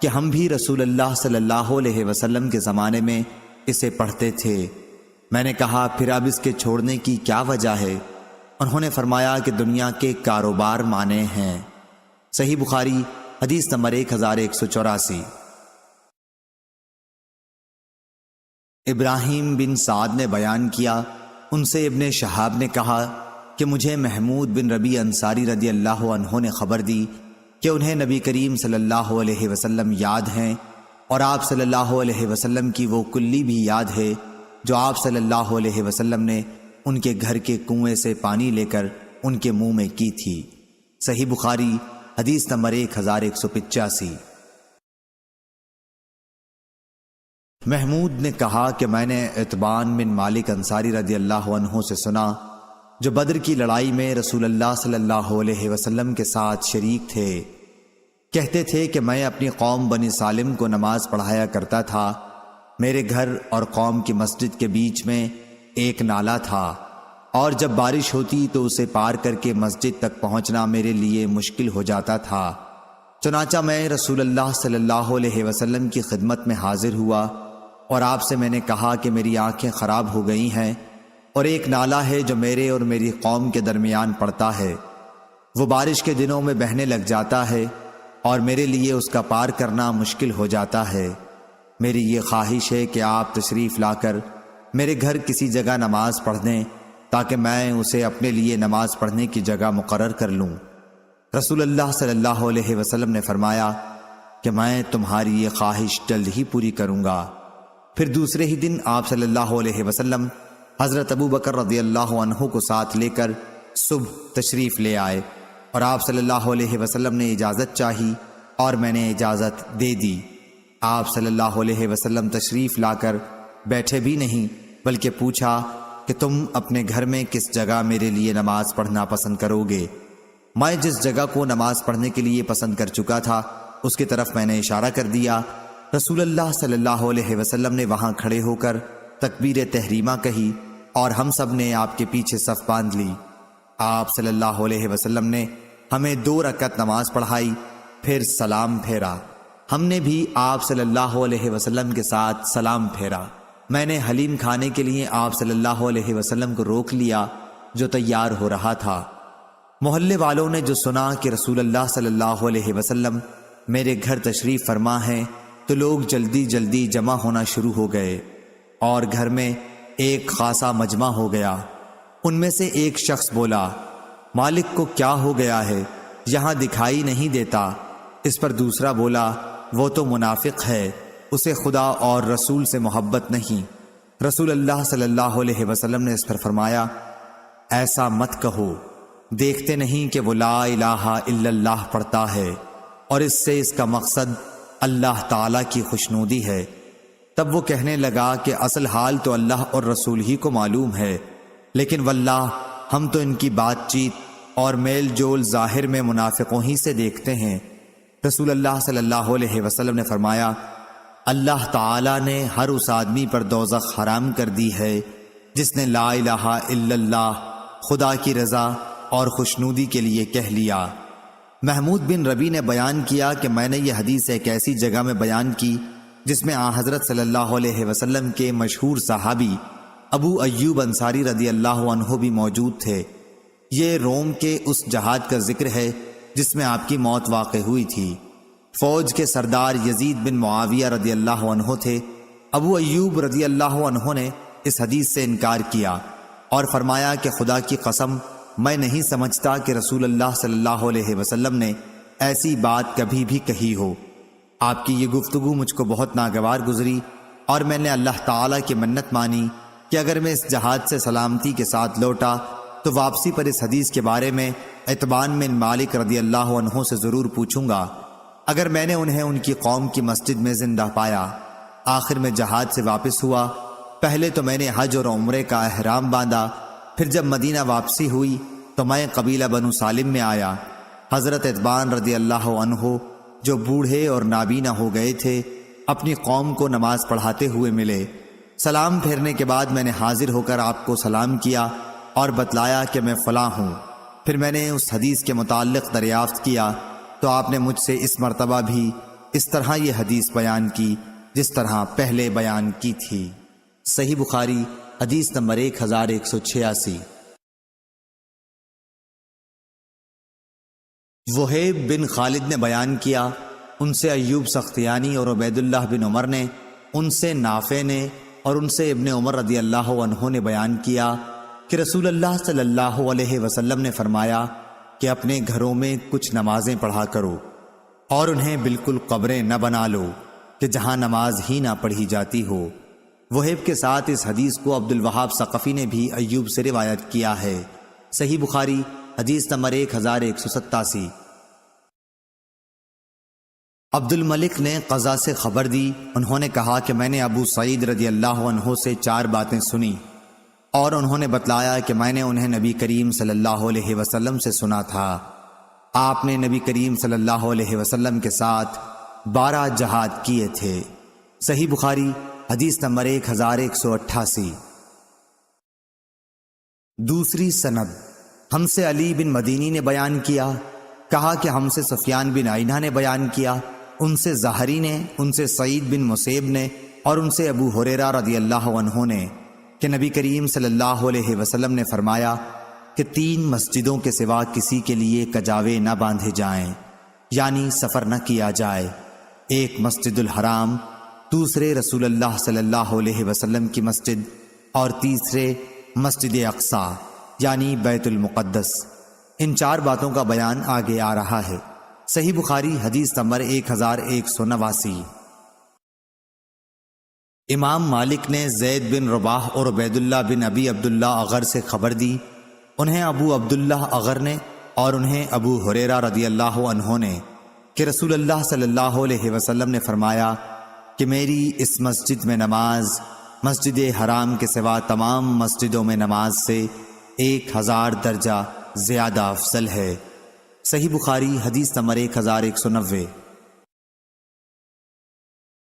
کہ ہم بھی رسول اللہ صلی اللہ علیہ وسلم کے زمانے میں اسے پڑھتے تھے۔ میں نے کہا پھر اب اس کے چھوڑنے کی کیا وجہ ہے؟ انہوں نے فرمایا کہ دنیا کے کاروبار مانے ہیں۔ صحیح بخاری حدیث نمبر 1184۔ ابراہیم بن سعد نے بیان کیا، ان سے ابن شہاب نے کہا کہ مجھے محمود بن ربیع انصاری رضی اللہ عنہ نے خبر دی کہ انہیں نبی کریم صلی اللہ علیہ وسلم یاد ہیں، اور آپ صلی اللہ علیہ وسلم کی وہ کلی بھی یاد ہے جو آپ صلی اللہ علیہ وسلم نے ان کے گھر کے کنویں سے پانی لے کر ان کے منہ میں کی تھی۔ صحیح بخاری حدیث نمبر 1185۔ محمود نے کہا کہ میں نے عتبان بن مالک انصاری رضی اللہ عنہ سے سنا، جو بدر کی لڑائی میں رسول اللہ صلی اللہ علیہ وسلم کے ساتھ شریک تھے، کہتے تھے کہ میں اپنی قوم بنی سالم کو نماز پڑھایا کرتا تھا۔ میرے گھر اور قوم کی مسجد کے بیچ میں ایک نالا تھا، اور جب بارش ہوتی تو اسے پار کر کے مسجد تک پہنچنا میرے لیے مشکل ہو جاتا تھا۔ چنانچہ میں رسول اللہ صلی اللہ علیہ وسلم کی خدمت میں حاضر ہوا اور آپ سے میں نے کہا کہ میری آنکھیں خراب ہو گئی ہیں، اور ایک نالا ہے جو میرے اور میری قوم کے درمیان پڑتا ہے، وہ بارش کے دنوں میں بہنے لگ جاتا ہے اور میرے لیے اس کا پار کرنا مشکل ہو جاتا ہے۔ میری یہ خواہش ہے کہ آپ تشریف لا کر میرے گھر کسی جگہ نماز پڑھ دیں تاکہ میں اسے اپنے لیے نماز پڑھنے کی جگہ مقرر کر لوں۔ رسول اللہ صلی اللہ علیہ وسلم نے فرمایا کہ میں تمہاری یہ خواہش جلد ہی پوری کروں گا۔ پھر دوسرے ہی دن آپ صلی اللہ علیہ وسلم حضرت ابو بکر رضی اللہ عنہ کو ساتھ لے کر صبح تشریف لے آئے، اور آپ صلی اللہ علیہ وسلم نے اجازت چاہی اور میں نے اجازت دے دی۔ آپ صلی اللہ علیہ وسلم تشریف لا کر بیٹھے بھی نہیں، بلکہ پوچھا کہ تم اپنے گھر میں کس جگہ میرے لیے نماز پڑھنا پسند کرو گے؟ میں جس جگہ کو نماز پڑھنے کے لیے پسند کر چکا تھا اس کی طرف میں نے اشارہ کر دیا۔ رسول اللہ صلی اللہ علیہ وسلم نے وہاں کھڑے ہو کر تکبیر تحریمہ کہی اور ہم سب نے آپ کے پیچھے صف باندھ لی۔ آپ صلی اللہ علیہ وسلم نے ہمیں 2 رکعت نماز پڑھائی، پھر سلام پھیرا۔ ہم نے بھی آپ صلی اللہ علیہ وسلم کے ساتھ سلام پھیرا۔ میں نے حلیم کھانے کے لیے آپ صلی اللہ علیہ وسلم کو روک لیا جو تیار ہو رہا تھا۔ محلے والوں نے جو سنا کہ رسول اللہ صلی اللہ علیہ وسلم میرے گھر تشریف فرما ہیں تو لوگ جلدی جلدی جمع ہونا شروع ہو گئے اور گھر میں ایک خاصا مجمع ہو گیا۔ ان میں سے ایک شخص بولا، مالک کو کیا ہو گیا ہے، یہاں دکھائی نہیں دیتا۔ اس پر دوسرا بولا، وہ تو منافق ہے، اسے خدا اور رسول سے محبت نہیں۔ رسول اللہ صلی اللہ علیہ وسلم نے اس پر فرمایا، ایسا مت کہو، دیکھتے نہیں کہ وہ لا الہ الا اللہ پڑھتا ہے اور اس سے اس کا مقصد اللہ تعالیٰ کی خوشنودی ہے۔ تب وہ کہنے لگا کہ اصل حال تو اللہ اور رسول ہی کو معلوم ہے، لیکن واللہ ہم تو ان کی بات چیت اور میل جول ظاہر میں منافقوں ہی سے دیکھتے ہیں۔ رسول اللہ صلی اللہ علیہ وسلم نے فرمایا، اللہ تعالیٰ نے ہر اس آدمی پر دوزخ حرام کر دی ہے جس نے لا الہ الا اللہ خدا کی رضا اور خوشنودی کے لیے کہہ لیا۔ محمود بن ربی نے بیان کیا کہ میں نے یہ حدیث ایک ایسی جگہ میں بیان کی جس میں آن حضرت صلی اللہ علیہ وسلم کے مشہور صحابی ابو ایوب انصاری رضی اللہ عنہ بھی موجود تھے۔ یہ روم کے اس جہاد کا ذکر ہے جس میں آپ کی موت واقع ہوئی تھی۔ فوج کے سردار یزید بن معاویہ رضی اللہ عنہ تھے۔ ابو ایوب رضی اللہ عنہ نے اس حدیث سے انکار کیا اور فرمایا کہ خدا کی قسم میں نہیں سمجھتا کہ رسول اللہ صلی اللہ علیہ وسلم نے ایسی بات کبھی بھی کہی ہو۔ آپ کی یہ گفتگو مجھ کو بہت ناگوار گزری اور میں نے اللہ تعالیٰ کی منت مانی کہ اگر میں اس جہاد سے سلامتی کے ساتھ لوٹا تو واپسی پر اس حدیث کے بارے میں عتبان بن مالک رضی اللہ عنہ سے ضرور پوچھوں گا۔ اگر میں نے انہیں ان کی قوم کی مسجد میں زندہ پایا۔ آخر میں جہاد سے واپس ہوا۔ پہلے تو میں نے حج اور عمرے کا احرام باندھا، پھر جب مدینہ واپسی ہوئی تو میں قبیلہ بنو سالم میں آیا۔ حضرت عتبان رضی اللہ عنہ جو بوڑھے اور نابینا ہو گئے تھے اپنی قوم کو نماز پڑھاتے ہوئے ملے۔ سلام پھیرنے کے بعد میں نے حاضر ہو کر آپ کو سلام کیا اور بتلایا کہ میں فلاں ہوں۔ پھر میں نے اس حدیث کے متعلق دریافت کیا تو آپ نے مجھ سے اس مرتبہ بھی اس طرح یہ حدیث بیان کی جس طرح پہلے بیان کی تھی۔ صحیح بخاری حدیث نمبر 1186۔ وہیب بن خالد نے بیان کیا، ان سے ایوب سختیانی اور عبید اللہ بن عمر نے، ان سے نافع نے اور ان سے ابن عمر رضی اللہ عنہ نے بیان کیا کہ رسول اللہ صلی اللہ علیہ وسلم نے فرمایا کہ اپنے گھروں میں کچھ نمازیں پڑھا کرو اور انہیں بالکل قبریں نہ بنا لو کہ جہاں نماز ہی نہ پڑھی جاتی ہو۔ وہیب کے ساتھ اس حدیث کو عبد الوہاب ثقفی نے بھی ایوب سے روایت کیا ہے۔ صحیح بخاری حدیث نمبر 1187۔ عبد الملک نے قضا سے خبر دی۔ انہوں نے کہا کہ میں نے ابو سعید رضی اللہ عنہ سے 4 باتیں سنی اور انہوں نے بتلایا کہ میں نے انہیں نبی کریم صلی اللہ علیہ وسلم سے سنا تھا۔ آپ نے نبی کریم صلی اللہ علیہ وسلم کے ساتھ 12 جہاد کیے تھے۔ صحیح بخاری حدیث نمبر 1188۔ دوسری سند ہم سے علی بن مدینی نے بیان کیا، کہا کہ ہم سے سفیان بن عینہ نے بیان کیا، ان سے زہری نے، ان سے سعید بن مسیب نے اور ان سے ابو ہریرہ رضی اللہ عنہ نے کہ نبی کریم صلی اللہ علیہ وسلم نے فرمایا کہ 3 مسجدوں کے سوا کسی کے لیے کجاوے نہ باندھے جائیں، یعنی سفر نہ کیا جائے۔ ایک مسجد الحرام، دوسرے رسول اللہ صلی اللہ علیہ وسلم کی مسجد اور تیسرے مسجد اقصی یعنی بیت المقدس۔ ان 4 باتوں کا بیان آگے آ رہا ہے۔ صحیح بخاری حدیث نمبر 1189۔ امام مالک نے زید بن رباح اور عبید اللہ بن ابی عبداللہ اغر سے خبر دی، انہیں ابو عبداللہ اغر نے اور انہیں ابو ہریرہ رضی اللہ عنہ نے کہ رسول اللہ صلی اللہ علیہ وسلم نے فرمایا کہ میری اس مسجد میں نماز مسجد حرام کے سوا تمام مسجدوں میں نماز سے 1000 درجہ زیادہ افضل ہے۔ صحیح بخاری حدیث نمبر 1190۔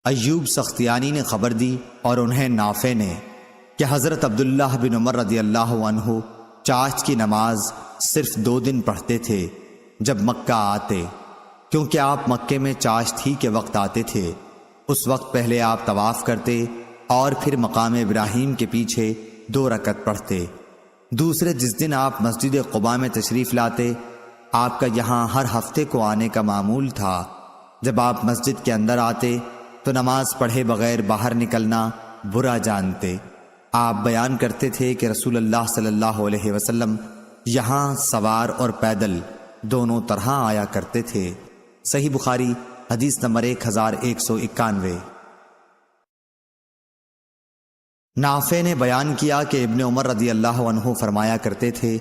ایوب سختیانی نے خبر دی اور انہیں نافع نے کہ حضرت عبداللہ بن عمر رضی اللہ عنہ چاشت کی نماز صرف 2 دن پڑھتے تھے جب مکہ آتے، کیونکہ آپ مکے میں چاشت ہی کے وقت آتے تھے۔ اس وقت پہلے آپ طواف کرتے اور پھر مقام ابراہیم کے پیچھے 2 رکعت پڑھتے۔ دوسرے جس دن آپ مسجد قباء میں تشریف لاتے، آپ کا یہاں ہر ہفتے کو آنے کا معمول تھا۔ جب آپ مسجد کے اندر آتے تو نماز پڑھے بغیر باہر نکلنا برا جانتے۔ آپ بیان کرتے تھے کہ رسول اللہ صلی اللہ علیہ وسلم یہاں سوار اور پیدل دونوں طرح آیا کرتے تھے۔ صحیح بخاری حدیث نمبر 1191۔ نافع نے بیان کیا کہ ابن عمر رضی اللہ عنہ فرمایا کرتے تھے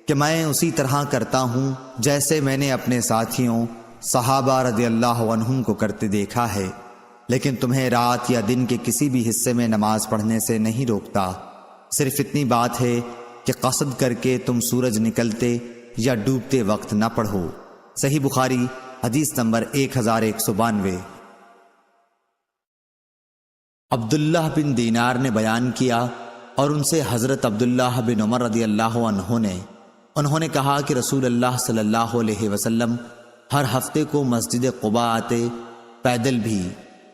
کہ میں اسی طرح کرتا ہوں جیسے میں نے اپنے ساتھیوں صحابہ رضی اللہ عنہم کو کرتے دیکھا ہے، لیکن تمہیں رات یا دن کے کسی بھی حصے میں نماز پڑھنے سے نہیں روکتا، صرف اتنی بات ہے کہ قصد کر کے تم سورج نکلتے یا ڈوبتے وقت نہ پڑھو۔ صحیح بخاری حدیث نمبر 1192۔ عبداللہ بن دینار نے بیان کیا اور ان سے حضرت عبداللہ بن عمر رضی اللہ عنہ نے انہوں نے کہا کہ رسول اللہ صلی اللہ علیہ وسلم ہر ہفتے کو مسجد قباء آتے، پیدل بھی،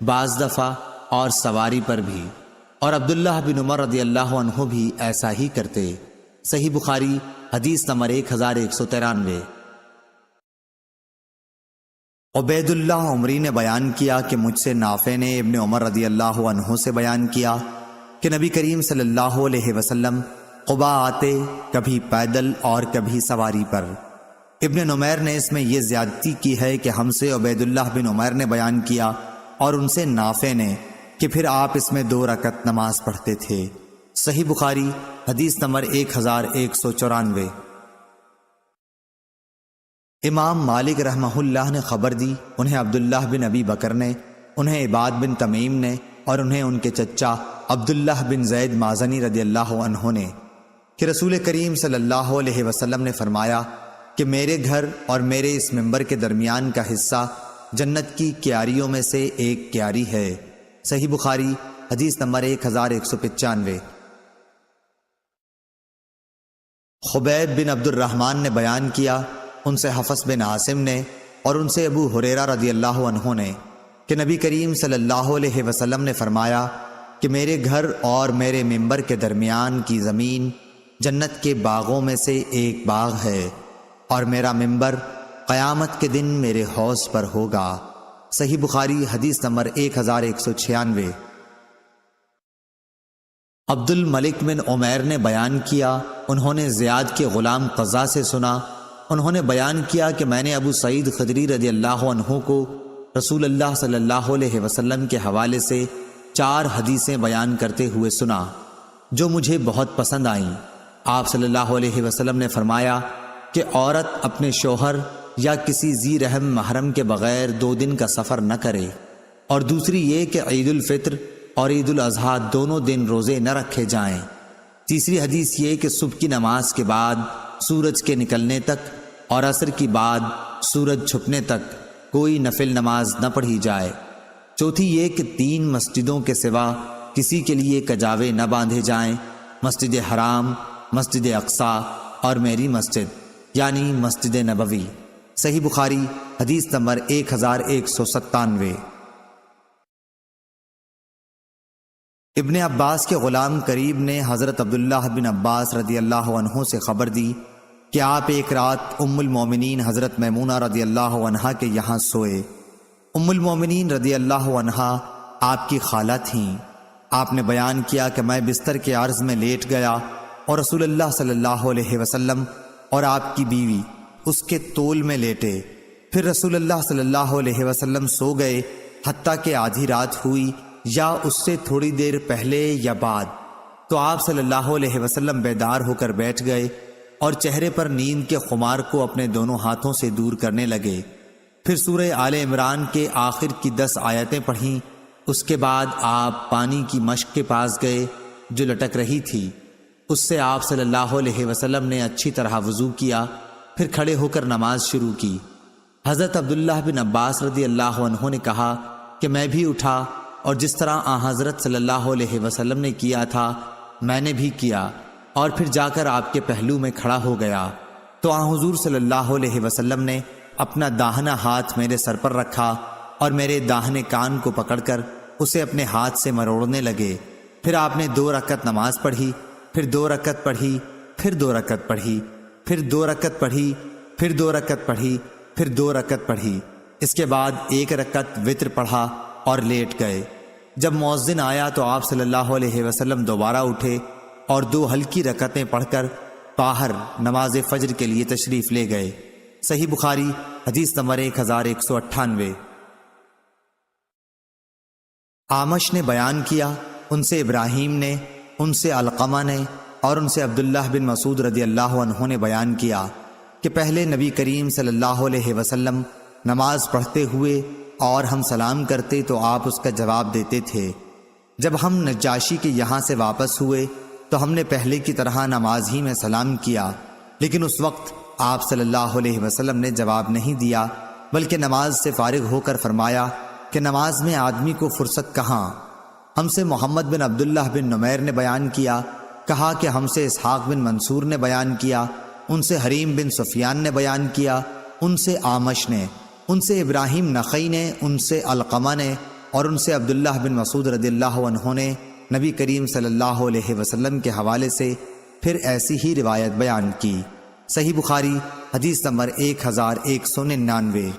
بعض دفعہ اور سواری پر بھی، اور عبداللہ بن عمر رضی اللہ عنہ بھی ایسا ہی کرتے۔ صحیح بخاری حدیث نمبر 1193۔ عبید اللہ عمری نے بیان کیا کہ مجھ سے نافع نے ابن عمر رضی اللہ عنہ سے بیان کیا کہ نبی کریم صلی اللہ علیہ وسلم قباء آتے، کبھی پیدل اور کبھی سواری پر۔ ابن نمیر نے اس میں یہ زیادتی کی ہے کہ ہم سے عبید اللہ بن عمیر نے بیان کیا اور ان سے نافع نے کہ پھر آپ اس میں 2 رکعت نماز پڑھتے تھے۔ صحیح بخاری حدیث نمبر 1194۔ امام مالک رحمہ اللہ نے خبر دی، انہیں عبداللہ بن ابی بکر نے، انہیں عباد بن تمیم نے، اور انہیں ان کے چچا عبداللہ بن زید مازنی رضی اللہ عنہ نے کہ رسول کریم صلی اللہ علیہ وسلم نے فرمایا کہ میرے گھر اور میرے اس ممبر کے درمیان کا حصہ جنت کی کیاریوں میں سے ایک کیاری ہے۔ صحیح بخاری حدیث نمبر 1195۔ خبیب بن عبد الرحمن نے بیان کیا، ان سے حفص بن عاصم نے اور ان سے ابو ہریرہ رضی اللہ عنہ نے کہ نبی کریم صلی اللہ علیہ وسلم نے فرمایا کہ میرے گھر اور میرے ممبر کے درمیان کی زمین جنت کے باغوں میں سے ایک باغ ہے، اور میرا ممبر قیامت کے دن میرے حوض پر ہوگا۔ صحیح بخاری حدیث نمبر 1196۔ عبد الملک بن عمیر نے بیان کیا، انہوں نے زیاد کے غلام قزا سے سنا، انہوں نے بیان کیا کہ میں نے ابو سعید خدری رضی اللہ عنہ کو رسول اللہ صلی اللہ علیہ وسلم کے حوالے سے 4 حدیثیں بیان کرتے ہوئے سنا جو مجھے بہت پسند آئیں۔ آپ صلی اللہ علیہ وسلم نے فرمایا کہ عورت اپنے شوہر یا کسی ذی رحم محرم کے بغیر 2 دن کا سفر نہ کرے، اور دوسری یہ کہ عید الفطر اور عید الاضحیٰ دونوں دن روزے نہ رکھے جائیں۔ تیسری حدیث یہ کہ صبح کی نماز کے بعد سورج کے نکلنے تک اور عصر کی بعد سورج چھپنے تک کوئی نفل نماز نہ پڑھی جائے۔ چوتھی یہ کہ 3 مسجدوں کے سوا کسی کے لیے کجاوے نہ باندھے جائیں، مسجد حرام، مسجد اقصیٰ اور میری مسجد یعنی مسجد نبوی۔ صحیح بخاری حدیث نمبر 1197۔ ابن عباس کے غلام قریب نے حضرت عبداللہ بن عباس رضی اللہ عنہ سے خبر دی کہ آپ ایک رات ام المومنین حضرت میمونہ رضی اللہ عنہا کے یہاں سوئے۔ ام المومنین رضی اللہ عنہا آپ کی خالہ تھیں۔ آپ نے بیان کیا کہ میں بستر کے عرض میں لیٹ گیا اور رسول اللہ صلی اللہ علیہ وسلم اور آپ کی بیوی اس کے طول میں لیٹے، پھر رسول اللہ صلی اللہ علیہ وسلم سو گئے حتیٰ کہ آدھی رات ہوئی یا اس سے تھوڑی دیر پہلے یا بعد، تو آپ صلی اللہ علیہ وسلم بیدار ہو کر بیٹھ گئے اور چہرے پر نیند کے خمار کو اپنے دونوں ہاتھوں سے دور کرنے لگے، پھر سورہ آل عمران کے آخر کی 10 آیتیں پڑھیں۔ اس کے بعد آپ پانی کی مشک کے پاس گئے جو لٹک رہی تھی، اس سے آپ صلی اللہ علیہ وسلم نے اچھی طرح وضو کیا، پھر کھڑے ہو کر نماز شروع کی۔ حضرت عبداللہ بن عباس رضی اللہ عنہ نے کہا کہ میں بھی اٹھا اور جس طرح حضرت صلی اللہ علیہ وسلم نے کیا تھا میں نے بھی کیا، اور پھر جا کر آپ کے پہلو میں کھڑا ہو گیا، تو حضور صلی اللہ علیہ وسلم نے اپنا داہنا ہاتھ میرے سر پر رکھا اور میرے داہنے کان کو پکڑ کر اسے اپنے ہاتھ سے مروڑنے لگے۔ پھر آپ نے 2 رکعت نماز پڑھی، پھر 2 رکعت پڑھی، پھر 2 رکعت پڑھی، پھر 2 رکعت پڑھی، پھر 2 رکعت پڑھی، پھر 2 رکعت پڑھی۔ اس کے بعد 1 رکعت وتر پڑھا اور لیٹ گئے۔ جب مؤذن آیا تو آپ صلی اللہ علیہ وسلم دوبارہ اٹھے اور 2 ہلکی رکعتیں پڑھ کر باہر نماز فجر کے لیے تشریف لے گئے۔ صحیح بخاری حدیث نمبر 1198۔ اعمش نے بیان کیا، ان سے ابراہیم نے، ان سے علقمہ نے اور ان سے عبداللہ بن مسعود رضی اللہ عنہ نے بیان کیا کہ پہلے نبی کریم صلی اللہ علیہ وسلم نماز پڑھتے ہوئے اور ہم سلام کرتے تو آپ اس کا جواب دیتے تھے۔ جب ہم نجاشی کے یہاں سے واپس ہوئے تو ہم نے پہلے کی طرح نماز ہی میں سلام کیا، لیکن اس وقت آپ صلی اللہ علیہ وسلم نے جواب نہیں دیا، بلکہ نماز سے فارغ ہو کر فرمایا کہ نماز میں آدمی کو فرصت کہاں۔ ہم سے محمد بن عبداللہ بن نمیر نے بیان کیا، کہا کہ ہم سے اسحاق بن منصور نے بیان کیا، ان سے حریم بن سفیان نے بیان کیا، ان سے آمش نے، ان سے ابراہیم نخعی نے، ان سے علقمہ نے، اور ان سے عبداللہ بن مسعود رضی اللہ عنہ نے نبی کریم صلی اللہ علیہ وسلم کے حوالے سے پھر ایسی ہی روایت بیان کی۔ صحیح بخاری حدیث نمبر 1199۔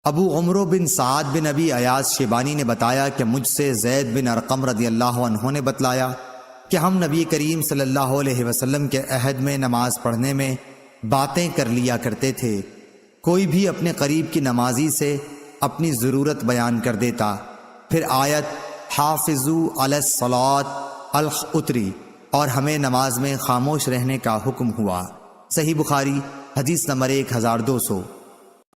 ابو عمرو بن سعد بن ابی ایاز شیبانی نے بتایا کہ مجھ سے زید بن ارقم رضی اللہ عنہ نے بتلایا کہ ہم نبی کریم صلی اللہ علیہ وسلم کے عہد میں نماز پڑھنے میں باتیں کر لیا کرتے تھے۔ کوئی بھی اپنے قریب کی نمازی سے اپنی ضرورت بیان کر دیتا، پھر آیت حافظوا علی الصلاۃ اتری اور ہمیں نماز میں خاموش رہنے کا حکم ہوا۔ صحیح بخاری حدیث نمبر 1200۔